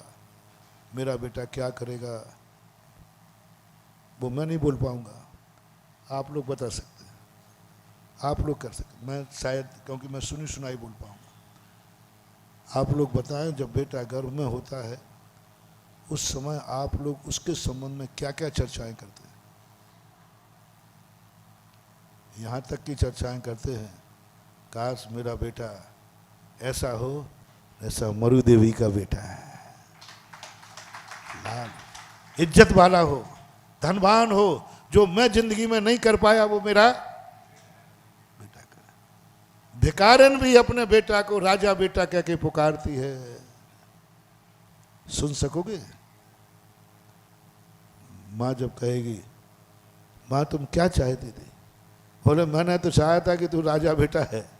मेरा बेटा क्या करेगा। वो मैं नहीं बोल पाऊंगा, आप लोग बता सकते हैं, आप लोग कर सकते, मैं शायद क्योंकि मैं सुनी सुनाई बोल पाऊंगा। आप लोग बताएं, जब बेटा गर्भ में होता है उस समय आप लोग उसके संबंध में क्या क्या चर्चाएं करते हैं। यहाँ तक की चर्चाएं करते हैं, काश मेरा बेटा ऐसा हो ऐसा मरु देवी का बेटा है, लाल इज्जत वाला हो, धनवान हो, जो मैं जिंदगी में नहीं कर पाया वो मेरा बेटा कर। भिखारन भी अपने बेटा को राजा बेटा कह के पुकारती है, सुन सकोगे। माँ जब कहेगी, माँ तुम क्या चाहती थी, बोले मैंने तो चाहा था कि तू राजा बेटा है।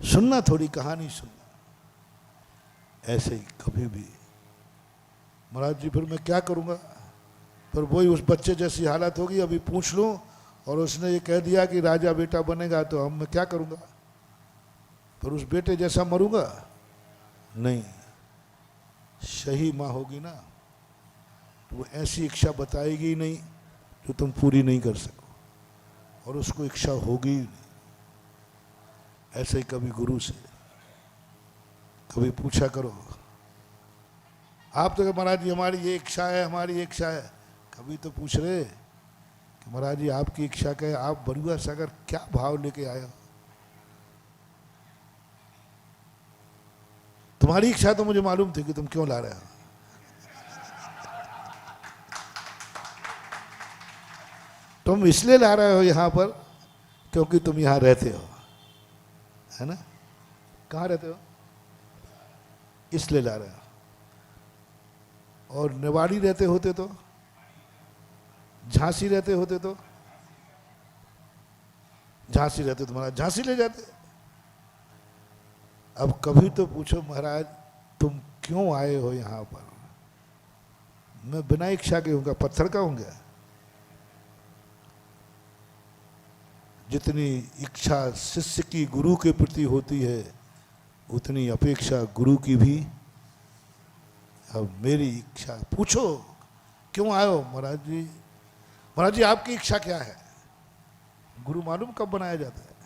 सुनना, थोड़ी कहानी सुनना। ऐसे ही कभी भी महाराज जी फिर मैं क्या करूंगा, पर वही उस बच्चे जैसी हालत होगी, अभी पूछ लूं और उसने ये कह दिया कि राजा बेटा बनेगा तो हम मैं क्या करूंगा, पर उस बेटे जैसा मरूंगा नहीं। सही माँ होगी ना तो वो ऐसी इच्छा बताएगी नहीं जो तुम पूरी नहीं कर सको, और उसको इच्छा होगी ही नहीं। ऐसे ही कभी गुरु से कभी पूछा करो, आप तो महाराज जी हमारी ये इच्छा है, हमारी ये इच्छा है। कभी तो पूछ रहे कि महाराज जी आपकी इच्छा क्या है, आप बरुआ सागर क्या भाव लेके आए हो। तुम्हारी इच्छा तो मुझे मालूम थी कि तुम क्यों ला रहे हो। तुम इसलिए ला रहे हो यहां पर क्योंकि तुम यहां रहते हो, है ना। कहाँ रहते हो, इसलिए ला रहे हो। और निवाड़ी रहते होते तो, झांसी रहते होते तो, झांसी रहते तो महाराज झांसी ले जाते। अब कभी तो पूछो महाराज तुम क्यों आए हो यहां पर। मैं बिना इच्छा के होऊंगा, पत्थर का होऊंगा। जितनी इच्छा शिष्य की गुरु के प्रति होती है उतनी अपेक्षा गुरु की भी। अब मेरी इच्छा, पूछो क्यों आए हो महाराज जी। महाराज जी आपकी इच्छा क्या है। गुरु मालूम कब बनाया जाता है,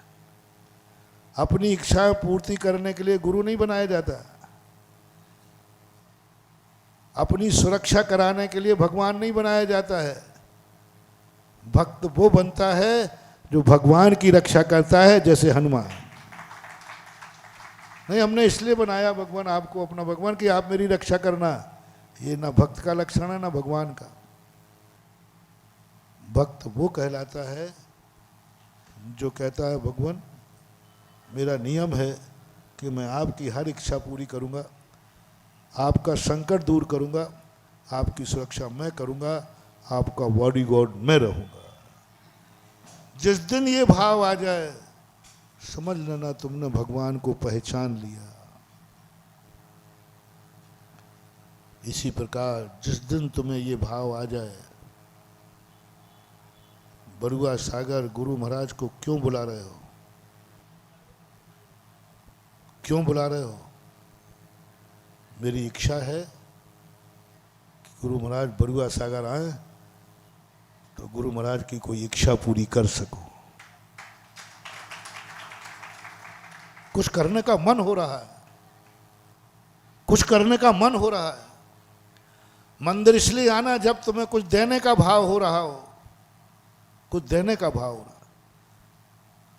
अपनी इच्छा पूर्ति करने के लिए गुरु नहीं बनाया जाता। अपनी सुरक्षा कराने के लिए भगवान नहीं बनाया जाता है। भक्त वो बनता है जो भगवान की रक्षा करता है, जैसे हनुमान। नहीं, हमने इसलिए बनाया भगवान आपको अपना भगवान कि आप मेरी रक्षा करना। ये ना भक्त का लक्षण है ना भगवान का। भक्त वो कहलाता है जो कहता है भगवान मेरा नियम है कि मैं आपकी हर इच्छा पूरी करूंगा, आपका संकट दूर करूंगा, आपकी सुरक्षा मैं करूंगा, आपका बॉडीगार्ड मैं रहूंगा। जिस दिन ये भाव आ जाए समझ लेना तुमने भगवान को पहचान लिया। इसी प्रकार जिस दिन तुम्हें ये भाव आ जाए, बरुआ सागर गुरु महाराज को क्यों बुला रहे हो, क्यों बुला रहे हो। मेरी इच्छा है कि गुरु महाराज बरुआ सागर आए तो गुरु महाराज की कोई इच्छा पूरी कर सको। कुछ करने का मन हो रहा है, कुछ करने का मन हो रहा है। मंदिर इसलिए आना जब तुम्हें कुछ देने का भाव हो रहा हो, कुछ देने का भाव हो रहा है।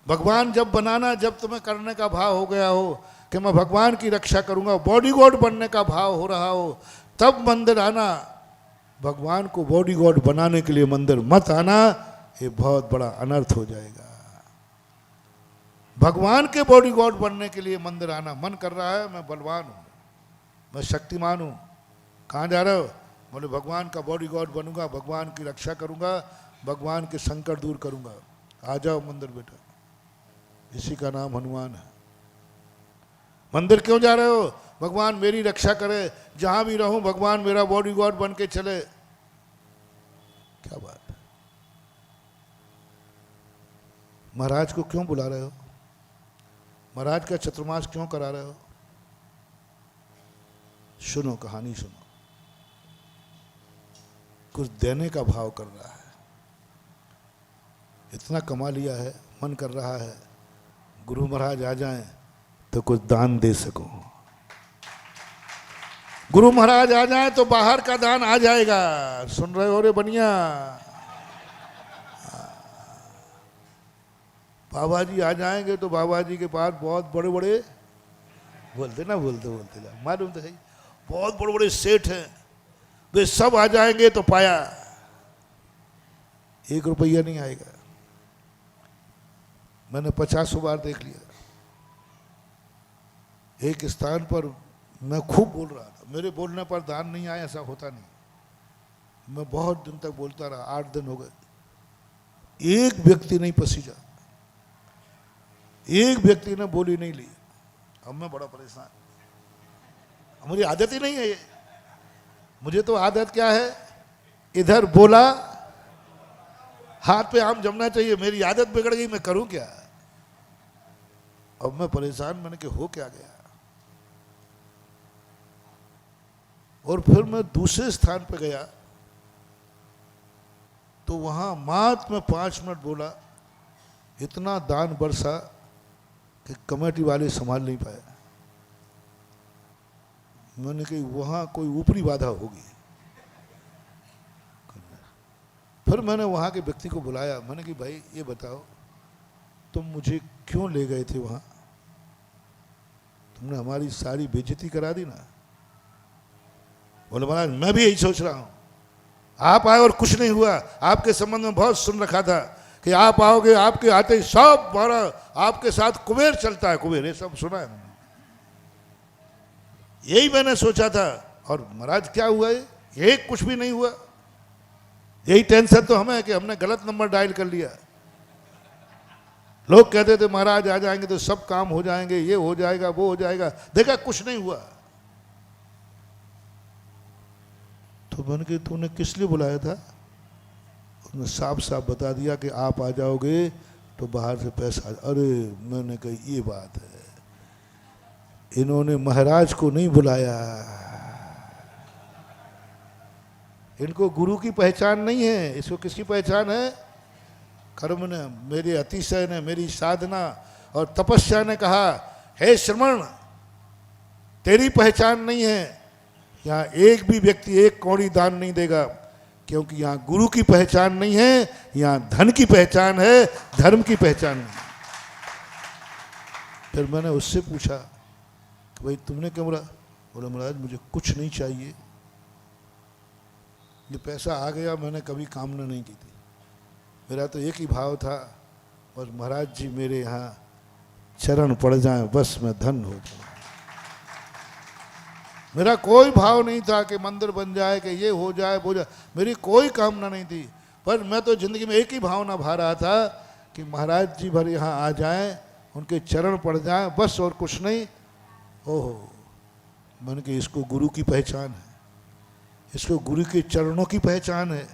भगवान जब बनाना जब तुम्हें करने का भाव हो गया हो कि मैं भगवान की रक्षा करूंगा, बॉडीगार्ड बनने का भाव हो रहा हो, तब मंदिर आना। भगवान को बॉडीगार्ड बनाने के लिए मंदिर मत आना, ये बहुत बड़ा अनर्थ हो जाएगा। भगवान के बॉडीगार्ड बनने के लिए मंदिर आना। मन कर रहा है मैं बलवान हूं, मैं शक्तिमान हूं, कहाँ जा रहे हो? बोले भगवान का बॉडीगार्ड बनूंगा, भगवान की रक्षा करूंगा, भगवान के संकट दूर करूंगा। आ जाओ मंदिर बेटा, इसी का नाम हनुमान है। मंदिर क्यों जा रहे हो? भगवान मेरी रक्षा करे, जहां भी रहूं भगवान मेरा बॉडीगार्ड बन के चले। क्या बात है? महाराज को क्यों बुला रहे हो? महाराज का चतुर्मास क्यों करा रहे हो? सुनो, कहानी सुनो। कुछ देने का भाव कर रहा है, इतना कमा लिया है, मन कर रहा है गुरु महाराज आ जाएं तो कुछ दान दे सको। गुरु महाराज आ जाएं तो बाहर का दान आ जाएगा। सुन रहे हो रे बनिया? बाबा जी आ जाएंगे तो बाबा जी के पास बहुत बड़े बड़े, बोलते ना, बोलते बोलते मालूम तो है, बहुत बड़े बड़े सेठ हैं, वे सब आ जाएंगे तो पाया 1 रुपया नहीं आएगा। मैंने 50 बार देख लिया। एक स्थान पर मैं खूब बोल रहा था, मेरे बोलने पर दान नहीं आया, ऐसा होता नहीं। मैं बहुत दिन तक बोलता रहा, 8 दिन हो गए, एक व्यक्ति नहीं पसीजा, एक व्यक्ति ने बोली नहीं ली। अब मैं बड़ा परेशान, मुझे आदत ही नहीं है ये। मुझे तो आदत क्या है, इधर बोला हाथ पे आम जमना चाहिए। मेरी आदत बिगड़ गई, मैं करूं क्या? अब मैं परेशान, मैंने कि हो क्या गया। और फिर मैं दूसरे स्थान पे गया तो वहां मात्र मैं 5 मिनट बोला, इतना दान बरसा कि कमेटी वाले संभाल नहीं पाए। मैंने कही वहां कोई ऊपरी बाधा होगी। फिर मैंने वहां के व्यक्ति को बुलाया, मैंने कहा भाई ये बताओ, तुम मुझे क्यों ले गए थे वहां? तुमने हमारी सारी बेइज्जती करा दी ना। बोले महाराज मैं भी यही सोच रहा हूं, आप आए और कुछ नहीं हुआ। आपके संबंध में बहुत सुन रखा था कि आप आओगे, आपके आते ही सब बड़ा आपके साथ कुबेर चलता है, कुबेर, ये सब सुना है मैंने। यही मैंने सोचा था। और महाराज क्या हुआ? ये कुछ भी नहीं हुआ। यही टेंशन तो हमें है कि हमने गलत नंबर डायल कर लिया। लोग कहते थे महाराज आ जाएंगे तो सब काम हो जाएंगे, ये हो जाएगा, वो हो जाएगा। देखा कुछ नहीं हुआ। तो मैंने कहा तूने किस लिए बुलाया था? उसने साफ साफ बता दिया कि आप आ जाओगे तो बाहर से पैसा। अरे मैंने कहा ये बात है, इन्होंने महाराज को नहीं बुलाया, इनको गुरु की पहचान नहीं है। इसको किसकी पहचान है? कर्म ने, मेरे अतिशय ने, मेरी साधना और तपस्या ने कहा हे श्रमण तेरी पहचान नहीं है। यहाँ एक भी व्यक्ति 1 कौड़ी दान नहीं देगा, क्योंकि यहाँ गुरु की पहचान नहीं है, यहाँ धन की पहचान है, धर्म की पहचान नहीं। फिर मैंने उससे पूछा कि भाई तुमने क्या बोला? बोला महाराज मुझे कुछ नहीं चाहिए, ये पैसा आ गया, मैंने कभी कामना नहीं की थी। मेरा तो एक ही भाव था, बस महाराज जी मेरे यहाँ चरण पड़ जाएं, बस मैं धन हो जाऊं। मेरा कोई भाव नहीं था कि मंदिर बन जाए, कि ये हो जाए, वो जाए, मेरी कोई कामना नहीं थी। पर मैं तो जिंदगी में एक ही भावना भा रहा था कि महाराज जी भर यहाँ आ जाएं, उनके चरण पड़ जाएं, बस, और कुछ नहीं। ओहो, मैंने कहा इसको गुरु की पहचान है, इसको गुरु के चरणों की पहचान है,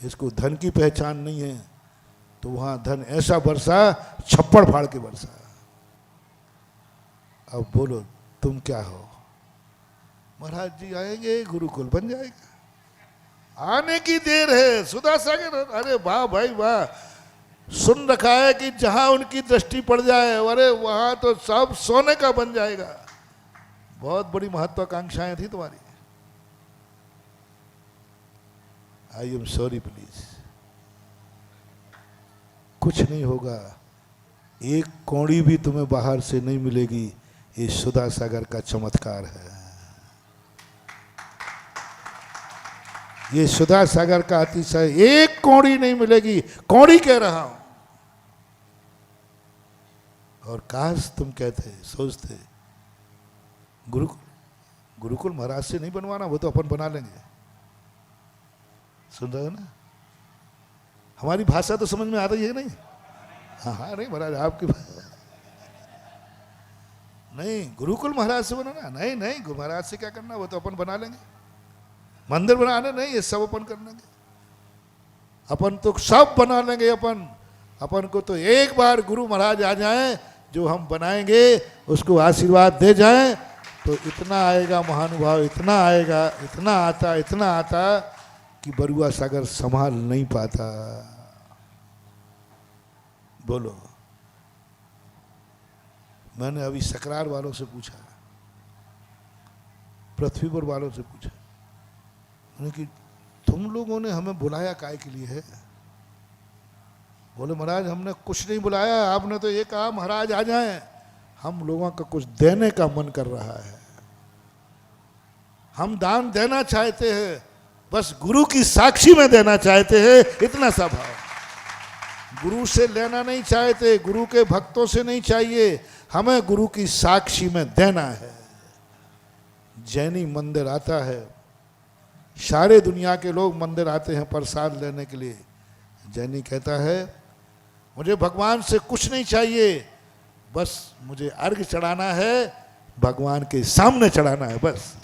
इसको धन की पहचान नहीं है। तो वहाँ धन ऐसा बरसा, छप्पड़ फाड़ के बरसा। अब बोलो तुम क्या हो? महाराज जी आएंगे, गुरुकुल बन जाएगा, आने की देर है। सुधा सागर, अरे वाह भाई वाह, सुन रखा है कि जहां उनकी दृष्टि पड़ जाए, अरे वहां तो सब सोने का बन जाएगा। बहुत बड़ी महत्वाकांक्षाएं थी तुम्हारी। आई एम सॉरी प्लीज, कुछ नहीं होगा। 1 कौड़ी भी तुम्हें बाहर से नहीं मिलेगी, ये सुधा सागर का चमत्कार है। ये सुधा सागर का अतिशय, एक कौड़ी नहीं मिलेगी, कौड़ी कह रहा हूं। और काश तुम कहते, सोचते गुरुकुल महाराज से नहीं बनवाना, वो तो अपन बना लेंगे। सुन रहे हो ना, हमारी भाषा तो समझ में आ रही है नहीं? हाँ हाँ, नहीं महाराज आपकी नहीं, गुरुकुल महाराज से बनाना नहीं, नहीं गुरु महाराज से क्या करना, वो तो अपन बना लेंगे। मंदिर बनाने नहीं, ये सब अपन कर लेंगे, अपन तो सब बना लेंगे। अपन को तो एक बार गुरु महाराज आ जाएं, जो हम बनाएंगे उसको आशीर्वाद दे जाएं, तो इतना आएगा महानुभाव, इतना आएगा, इतना आता कि बरुआ सागर संभाल नहीं पाता। बोलो, मैंने अभी सकरार वालों से पूछा, पृथ्वीपुर वालों से पूछा, मैंने कि तुम लोगों ने हमें बुलाया काय के लिए है? बोले महाराज हमने कुछ नहीं बुलाया, आपने तो ये कहा महाराज आ जाएं। हम लोगों का कुछ देने का मन कर रहा है, हम दान देना चाहते हैं, बस गुरु की साक्षी में देना चाहते हैं, इतना सा भाव। गुरु से लेना नहीं चाहते, गुरु के भक्तों से नहीं चाहिए, हमें गुरु की साक्षी में देना है। जैनी मंदिर आता है, सारे दुनिया के लोग मंदिर आते हैं प्रसाद लेने के लिए। जैनी कहता है मुझे भगवान से कुछ नहीं चाहिए, बस मुझे अर्घ चढ़ाना है, भगवान के सामने चढ़ाना है, बस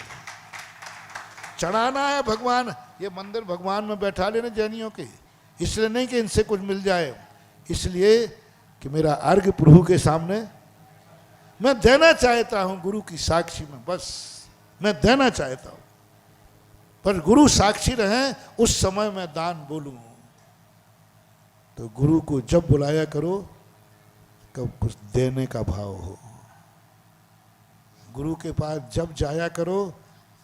चढ़ाना है भगवान। ये मंदिर भगवान में बैठा लेने जैनियों के, इसलिए नहीं कि इनसे कुछ मिल जाए, इसलिए कि मेरा अर्घ प्रभु के सामने मैं देना चाहता हूं, गुरु की साक्षी में, बस मैं देना चाहता हूं, पर गुरु साक्षी रहें, उस समय मैं दान बोलूं। तो गुरु को जब बुलाया करो कब कुछ देने का भाव हो, गुरु के पास जब जाया करो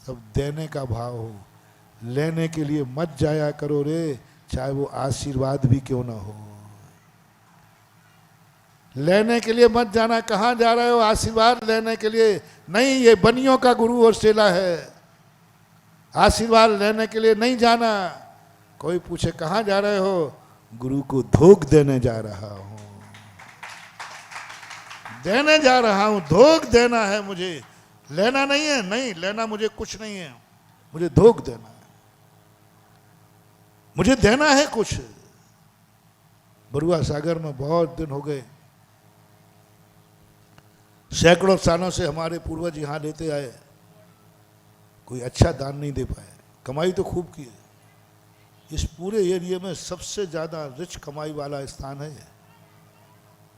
तब देने का भाव हो, लेने के लिए मत जाया करो रे, चाहे वो आशीर्वाद भी क्यों ना हो। लेने के लिए मत जाना, कहाँ जा रहे हो? आशीर्वाद लेने के लिए नहीं, ये बनियों का गुरु और चेला है, आशीर्वाद लेने के लिए नहीं जाना। कोई पूछे कहाँ जा रहे हो? गुरु को धोख देने जा रहा हूं, देने जा रहा हूं, धोख देना है मुझे, लेना नहीं है, नहीं लेना मुझे कुछ नहीं है, मुझे धोख देना है, मुझे देना है कुछ। बरुआ सागर में बहुत दिन हो गए, सैकड़ों सालों से हमारे पूर्वज यहां लेते आए, कोई अच्छा दान नहीं दे पाए। कमाई तो खूब की है, इस पूरे एरिया में सबसे ज्यादा रिच कमाई वाला स्थान है।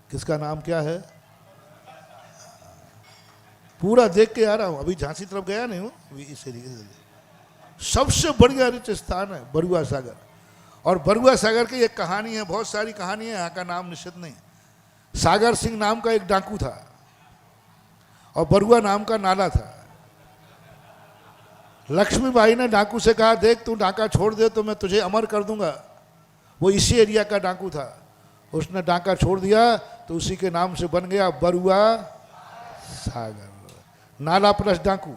किसका नाम क्या है? पूरा देख के आ रहा हूं, अभी झांसी तरफ गया नहीं हूं, अभी इस एरिया सबसे बढ़िया रिच स्थान है बरुआ सागर। और बरुआ सागर की एक कहानी है, बहुत सारी कहानी है, यहाँ का नाम निश्चित नहीं। सागर सिंह नाम का एक डाकू था और बरुआ नाम का नाला था। लक्ष्मीबाई ने डाकू से कहा देख तू डाका छोड़ दे तो मैं तुझे अमर कर दूंगा। वो इसी एरिया का डाकू था, उसने डाका छोड़ दिया तो उसी के नाम से बन गया बरुआ सागर, नाला प्लस डाकू।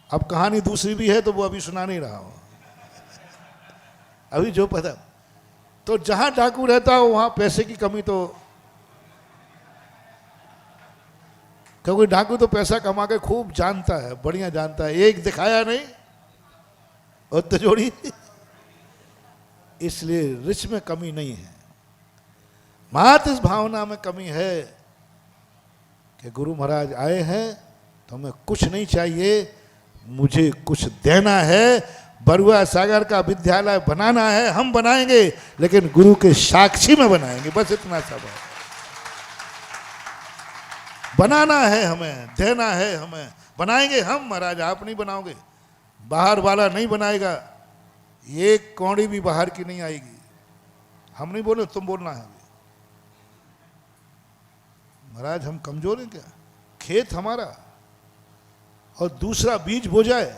अब कहानी दूसरी भी है तो वो अभी सुना नहीं रहा हूं, अभी जो पता। तो जहां डाकू रहता हो वहां पैसे की कमी तो, क्योंकि डाकू तो पैसा कमा के खूब जानता है, बढ़िया जानता है, एक दिखाया नहीं और तिजोरी इसलिए रिच में कमी नहीं है, मात्र इस भावना में कमी है कि गुरु महाराज आए हैं तो हमें कुछ नहीं चाहिए, मुझे कुछ देना है। बरुआ सागर का विद्यालय बनाना है, हम बनाएंगे, लेकिन गुरु के साक्षी में बनाएंगे, बस इतना सा बात। बनाना है हमें, देना है हमें, बनाएंगे हम महाराज, आप नहीं बनाओगे, बाहर वाला नहीं बनाएगा, एक कौड़ी भी बाहर की नहीं आएगी। हम नहीं बोले, तुम बोलना है महाराज। हम कमजोर हैं क्या? खेत हमारा और दूसरा बीज बो जाए,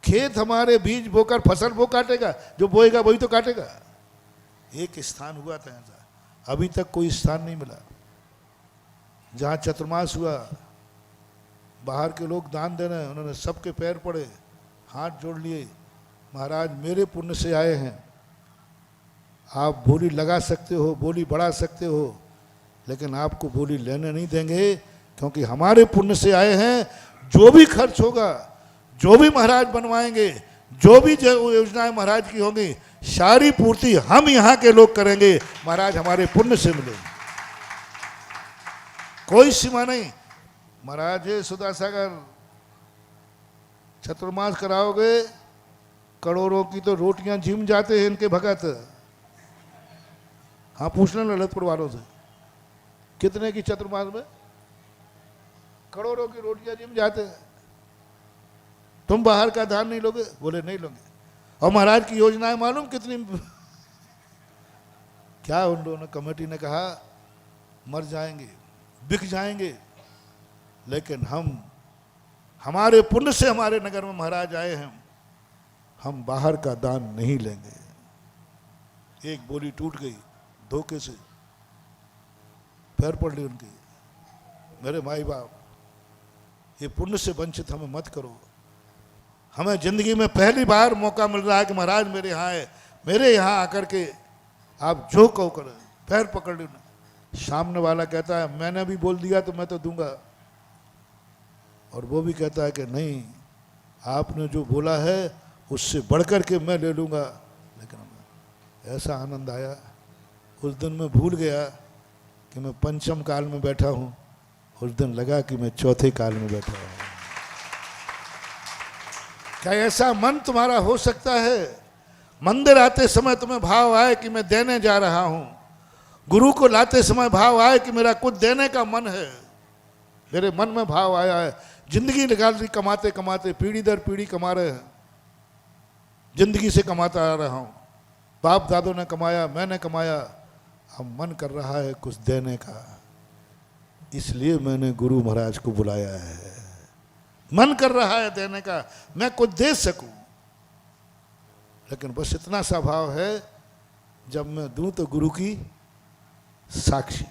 खेत हमारे बीज बोकर फसल वो काटेगा, जो बोएगा वही तो काटेगा। एक स्थान हुआ था ऐसा, अभी तक कोई स्थान नहीं मिला। जहाँ चतुर्मास हुआ, बाहर के लोग दान दे रहे हैं, उन्होंने सबके पैर पड़े, हाथ जोड़ लिए, महाराज मेरे पुण्य से आए हैं, आप बोली लगा सकते हो, बोली बढ़ा सकते हो, लेकिन आपको बोली लेने नहीं देंगे, क्योंकि हमारे पुण्य से आए हैं। जो भी खर्च होगा, जो भी महाराज बनवाएंगे, जो भी योजनाएं महाराज की होंगी, सारी पूर्ति हम यहाँ के लोग करेंगे, महाराज हमारे पुण्य से मिलेंगे, कोई सीमा नहीं। महाराज हे सुधा सागर, चतुर्मास कराओगे, करोड़ों की तो रोटियां जिम जाते हैं इनके भगत। हाँ, पूछना ललितपुर वालों से, कितने की चतुर्मास में करोड़ों की रोटियां जिम जाते हैं। तुम बाहर का दान नहीं लोगे? बोले नहीं लोगे। और महाराज की योजनाएं मालूम कितनी क्या उन लोगों ने, कमेटी ने कहा मर जाएंगे, बिक जाएंगे, लेकिन हम, हमारे पुण्य से हमारे नगर में महाराज आए हैं, हम बाहर का दान नहीं लेंगे। एक बोली टूट गई धोखे से, पैर पड़ ली उनकी। मेरे माई बाप, ये पुण्य से वंचित हमें मत करो। हमें जिंदगी में पहली बार मौका मिल रहा है कि महाराज मेरे यहाँ है, मेरे यहाँ आकर के आप जो कहो करें, पैर पकड़ ली। सामने वाला कहता है मैंने भी बोल दिया तो मैं तो दूंगा, और वो भी कहता है कि नहीं, आपने जो बोला है उससे बढ़कर के मैं ले लूँगा। लेकिन ऐसा आनंद आया उस दिन, मैं भूल गया कि मैं पंचम काल में बैठा हूँ, उस दिन लगा कि मैं चौथे काल में बैठा हूँ। क्या ऐसा मन तुम्हारा हो सकता है? मंदिर आते समय तुम्हें भाव आए कि मैं देने जा रहा हूँ, गुरु को लाते समय भाव आए कि मेरा कुछ देने का मन है, मेरे मन में भाव आया है। जिंदगी निकाल दी कमाते कमाते, पीढ़ी दर पीढ़ी कमा रहे हैं, जिंदगी से कमाता आ रहा हूँ, बाप दादों ने कमाया, मैंने कमाया, अब मन कर रहा है कुछ देने का, इसलिए मैंने गुरु महाराज को बुलाया है। मन कर रहा है देने का, मैं कुछ दे सकूं, लेकिन बस इतना सा भाव है, जब मैं दूं तो गुरु की साक्षी।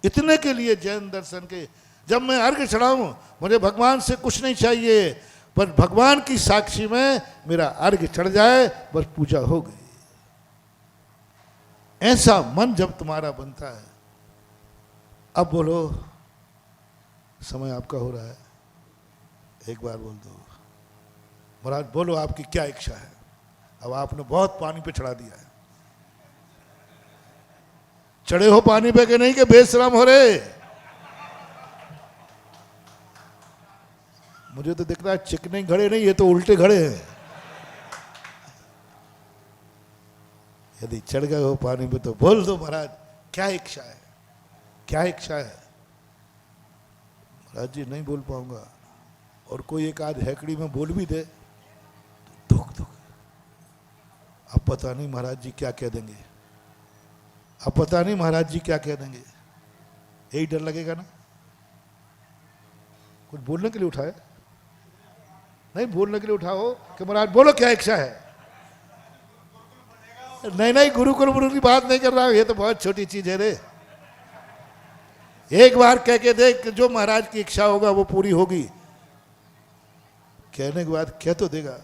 इतने के लिए जैन दर्शन के, जब मैं अर्घ्य चढ़ाऊं, मुझे भगवान से कुछ नहीं चाहिए, पर भगवान की साक्षी में मेरा अर्घ्य चढ़ जाए, बस पूजा हो गई। ऐसा मन जब तुम्हारा बनता है, अब बोलो, समय आपका हो रहा है, एक बार बोल दो महाराज, बोलो आपकी क्या इच्छा है। अब आपने बहुत पानी पे चढ़ा दिया है, चढ़े हो पानी पे कि नहीं कि बेशरम हो रहे? मुझे तो दिख रहा है चिकने घड़े नहीं, ये तो उल्टे घड़े हैं। यदि चढ़ गए हो पानी पे तो बोल दो महाराज क्या इच्छा है, क्या इच्छा है। महाराज जी नहीं बोल पाऊंगा, और कोई एक आध हैकड़ी में बोल भी दे तो दुख दुख, अब पता नहीं महाराज जी क्या कह देंगे, अब पता नहीं महाराज जी क्या कह देंगे, यही डर लगेगा ना। कुछ बोलने के लिए उठाए, नहीं बोलने के लिए उठाओ कि महाराज बोलो क्या इच्छा है। नहीं नहीं, गुरुकुल गुरु की बात नहीं कर रहा हूं, ये तो बहुत छोटी चीज है रे। एक बार कह के देख कि जो महाराज की इच्छा होगा वो पूरी होगी, कहने के बाद कह तो देगा।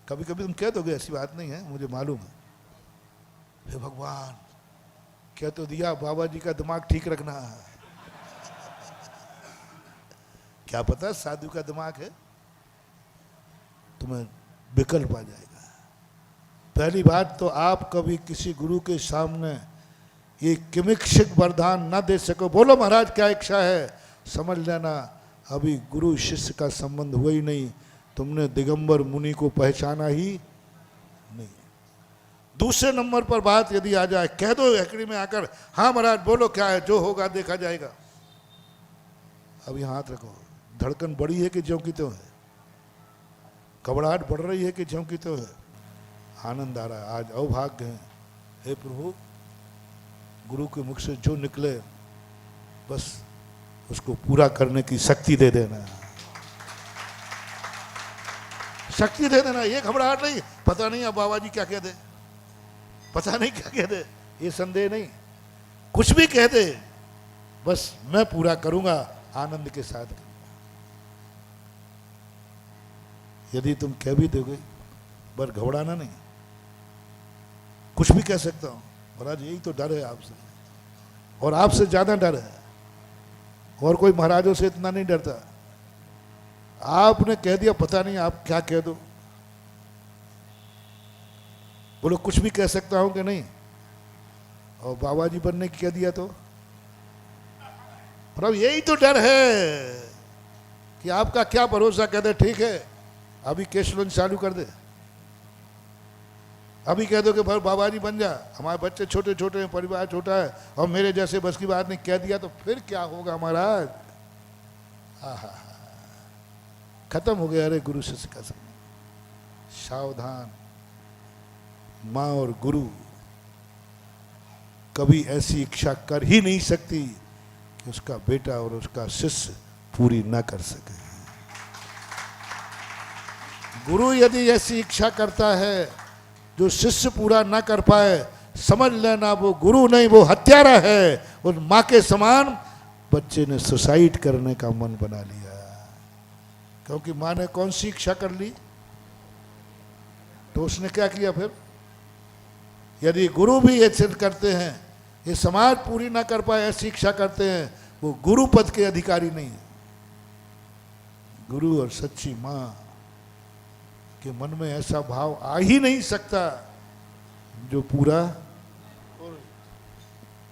कभी कभी तुम कह दोगे, ऐसी बात नहीं है, मुझे मालूम है। हे भगवान, कह तो दिया, बाबा जी का दिमाग ठीक रखना। क्या पता साधु का दिमाग है, तुम्हें विकल्प आ जाएगा। पहली बात तो आप कभी किसी गुरु के सामने ये किमिक्षिक वरदान न दे सको, बोलो महाराज क्या इच्छा है, समझ लेना अभी गुरु शिष्य का संबंध हुआ ही नहीं, तुमने दिगंबर मुनि को पहचाना ही नहीं। दूसरे नंबर पर बात यदि आ जाए, कह दो हैकड़ी में आकर, हाँ महाराज बोलो क्या है, जो होगा देखा जाएगा। अब यहाँ हाथ रखो, धड़कन बड़ी है कि ज्यों की त्यों है, घबराहट बढ़ रही है कि ज्यों की त्यों है। आनंद आ रहा है, आज अवभाग्य है। हे प्रभु, गुरु के मुख से जो निकले बस उसको पूरा करने की शक्ति दे देना, शक्ति दे देना। ये घबराहट नहीं, पता नहीं अब बाबा जी क्या कह दे, पता नहीं क्या कह दे, ये संदेह नहीं। कुछ भी कह दे, बस मैं पूरा करूंगा, आनंद के साथ करूंगा। यदि तुम कह भी दोगे, पर घबराना नहीं, कुछ भी कह सकता हूं महाराज, यही तो डर है आपसे, और आपसे ज्यादा डर है। और कोई महाराजों से इतना नहीं डरता। आपने कह दिया, पता नहीं आप क्या कह दो। बोलो कुछ भी कह सकता हूं कि नहीं, और बाबा जी बनने की कह दिया तो मतलब यही तो डर है कि आपका क्या भरोसा, कह दे ठीक है अभी कैश लोन चालू कर दे, अभी कह दो कि भाई बाबा जी बन जा, हमारे बच्चे छोटे छोटे हैं, परिवार छोटा है, और मेरे जैसे बस की बात नहीं, कह दिया तो फिर क्या होगा महाराज। आहा, खत्म हो गया। अरे गुरु शिष्य का संबंध, सावधान। माँ और गुरु कभी ऐसी इच्छा कर ही नहीं सकती कि उसका बेटा और उसका शिष्य पूरी ना कर सके। गुरु यदि ऐसी इच्छा करता है जो शिष्य पूरा ना कर पाए, समझ लेना वो गुरु नहीं, वो हत्यारा है। उस माँ के समान बच्चे ने सुसाइड करने का मन बना लिया, क्योंकि माँ ने कौन सी इच्छा कर ली, तो उसने क्या किया फिर। यदि गुरु भी ये सिद्ध करते हैं, ये समाज पूरी ना कर पाए ऐसी इच्छा करते हैं, वो गुरु पद के अधिकारी नहीं है। गुरु और सच्ची माँ के मन में ऐसा भाव आ ही नहीं सकता जो पूरा।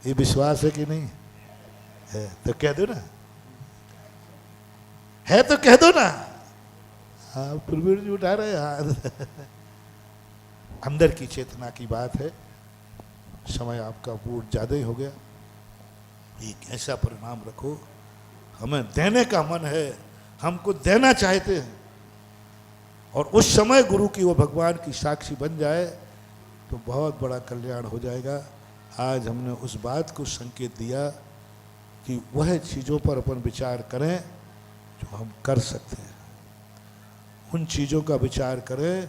ये विश्वास है कि नहीं है तो कह दो ना, है तो कह दो ना। हाँ, प्रवीण जी उठा रहे हाथ। अंदर की चेतना की बात है। समय आपका बहुत ज्यादा ही हो गया। एक ऐसा परिणाम रखो, हमें देने का मन है, हमको देना चाहते हैं, और उस समय गुरु की वो भगवान की साक्षी बन जाए तो बहुत बड़ा कल्याण हो जाएगा। आज हमने उस बात को संकेत दिया कि वह चीज़ों पर अपन विचार करें जो हम कर सकते हैं, उन चीज़ों का विचार करें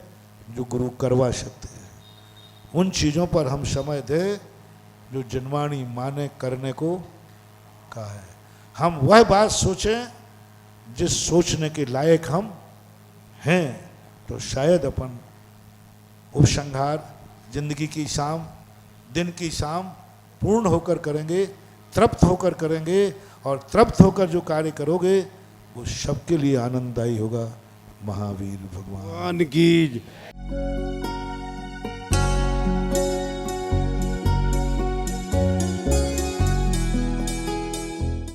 जो गुरु करवा सकते हैं, उन चीज़ों पर हम समय दें जो जनवाणी माँ ने करने को कहा है। हम वह बात सोचें जिस सोचने के लायक हम हैं, तो शायद अपन उपसंहार जिंदगी की शाम, दिन की शाम पूर्ण होकर करेंगे, तृप्त होकर करेंगे, और तृप्त होकर जो कार्य करोगे वो सबके लिए आनंददायी होगा। महावीर भगवान की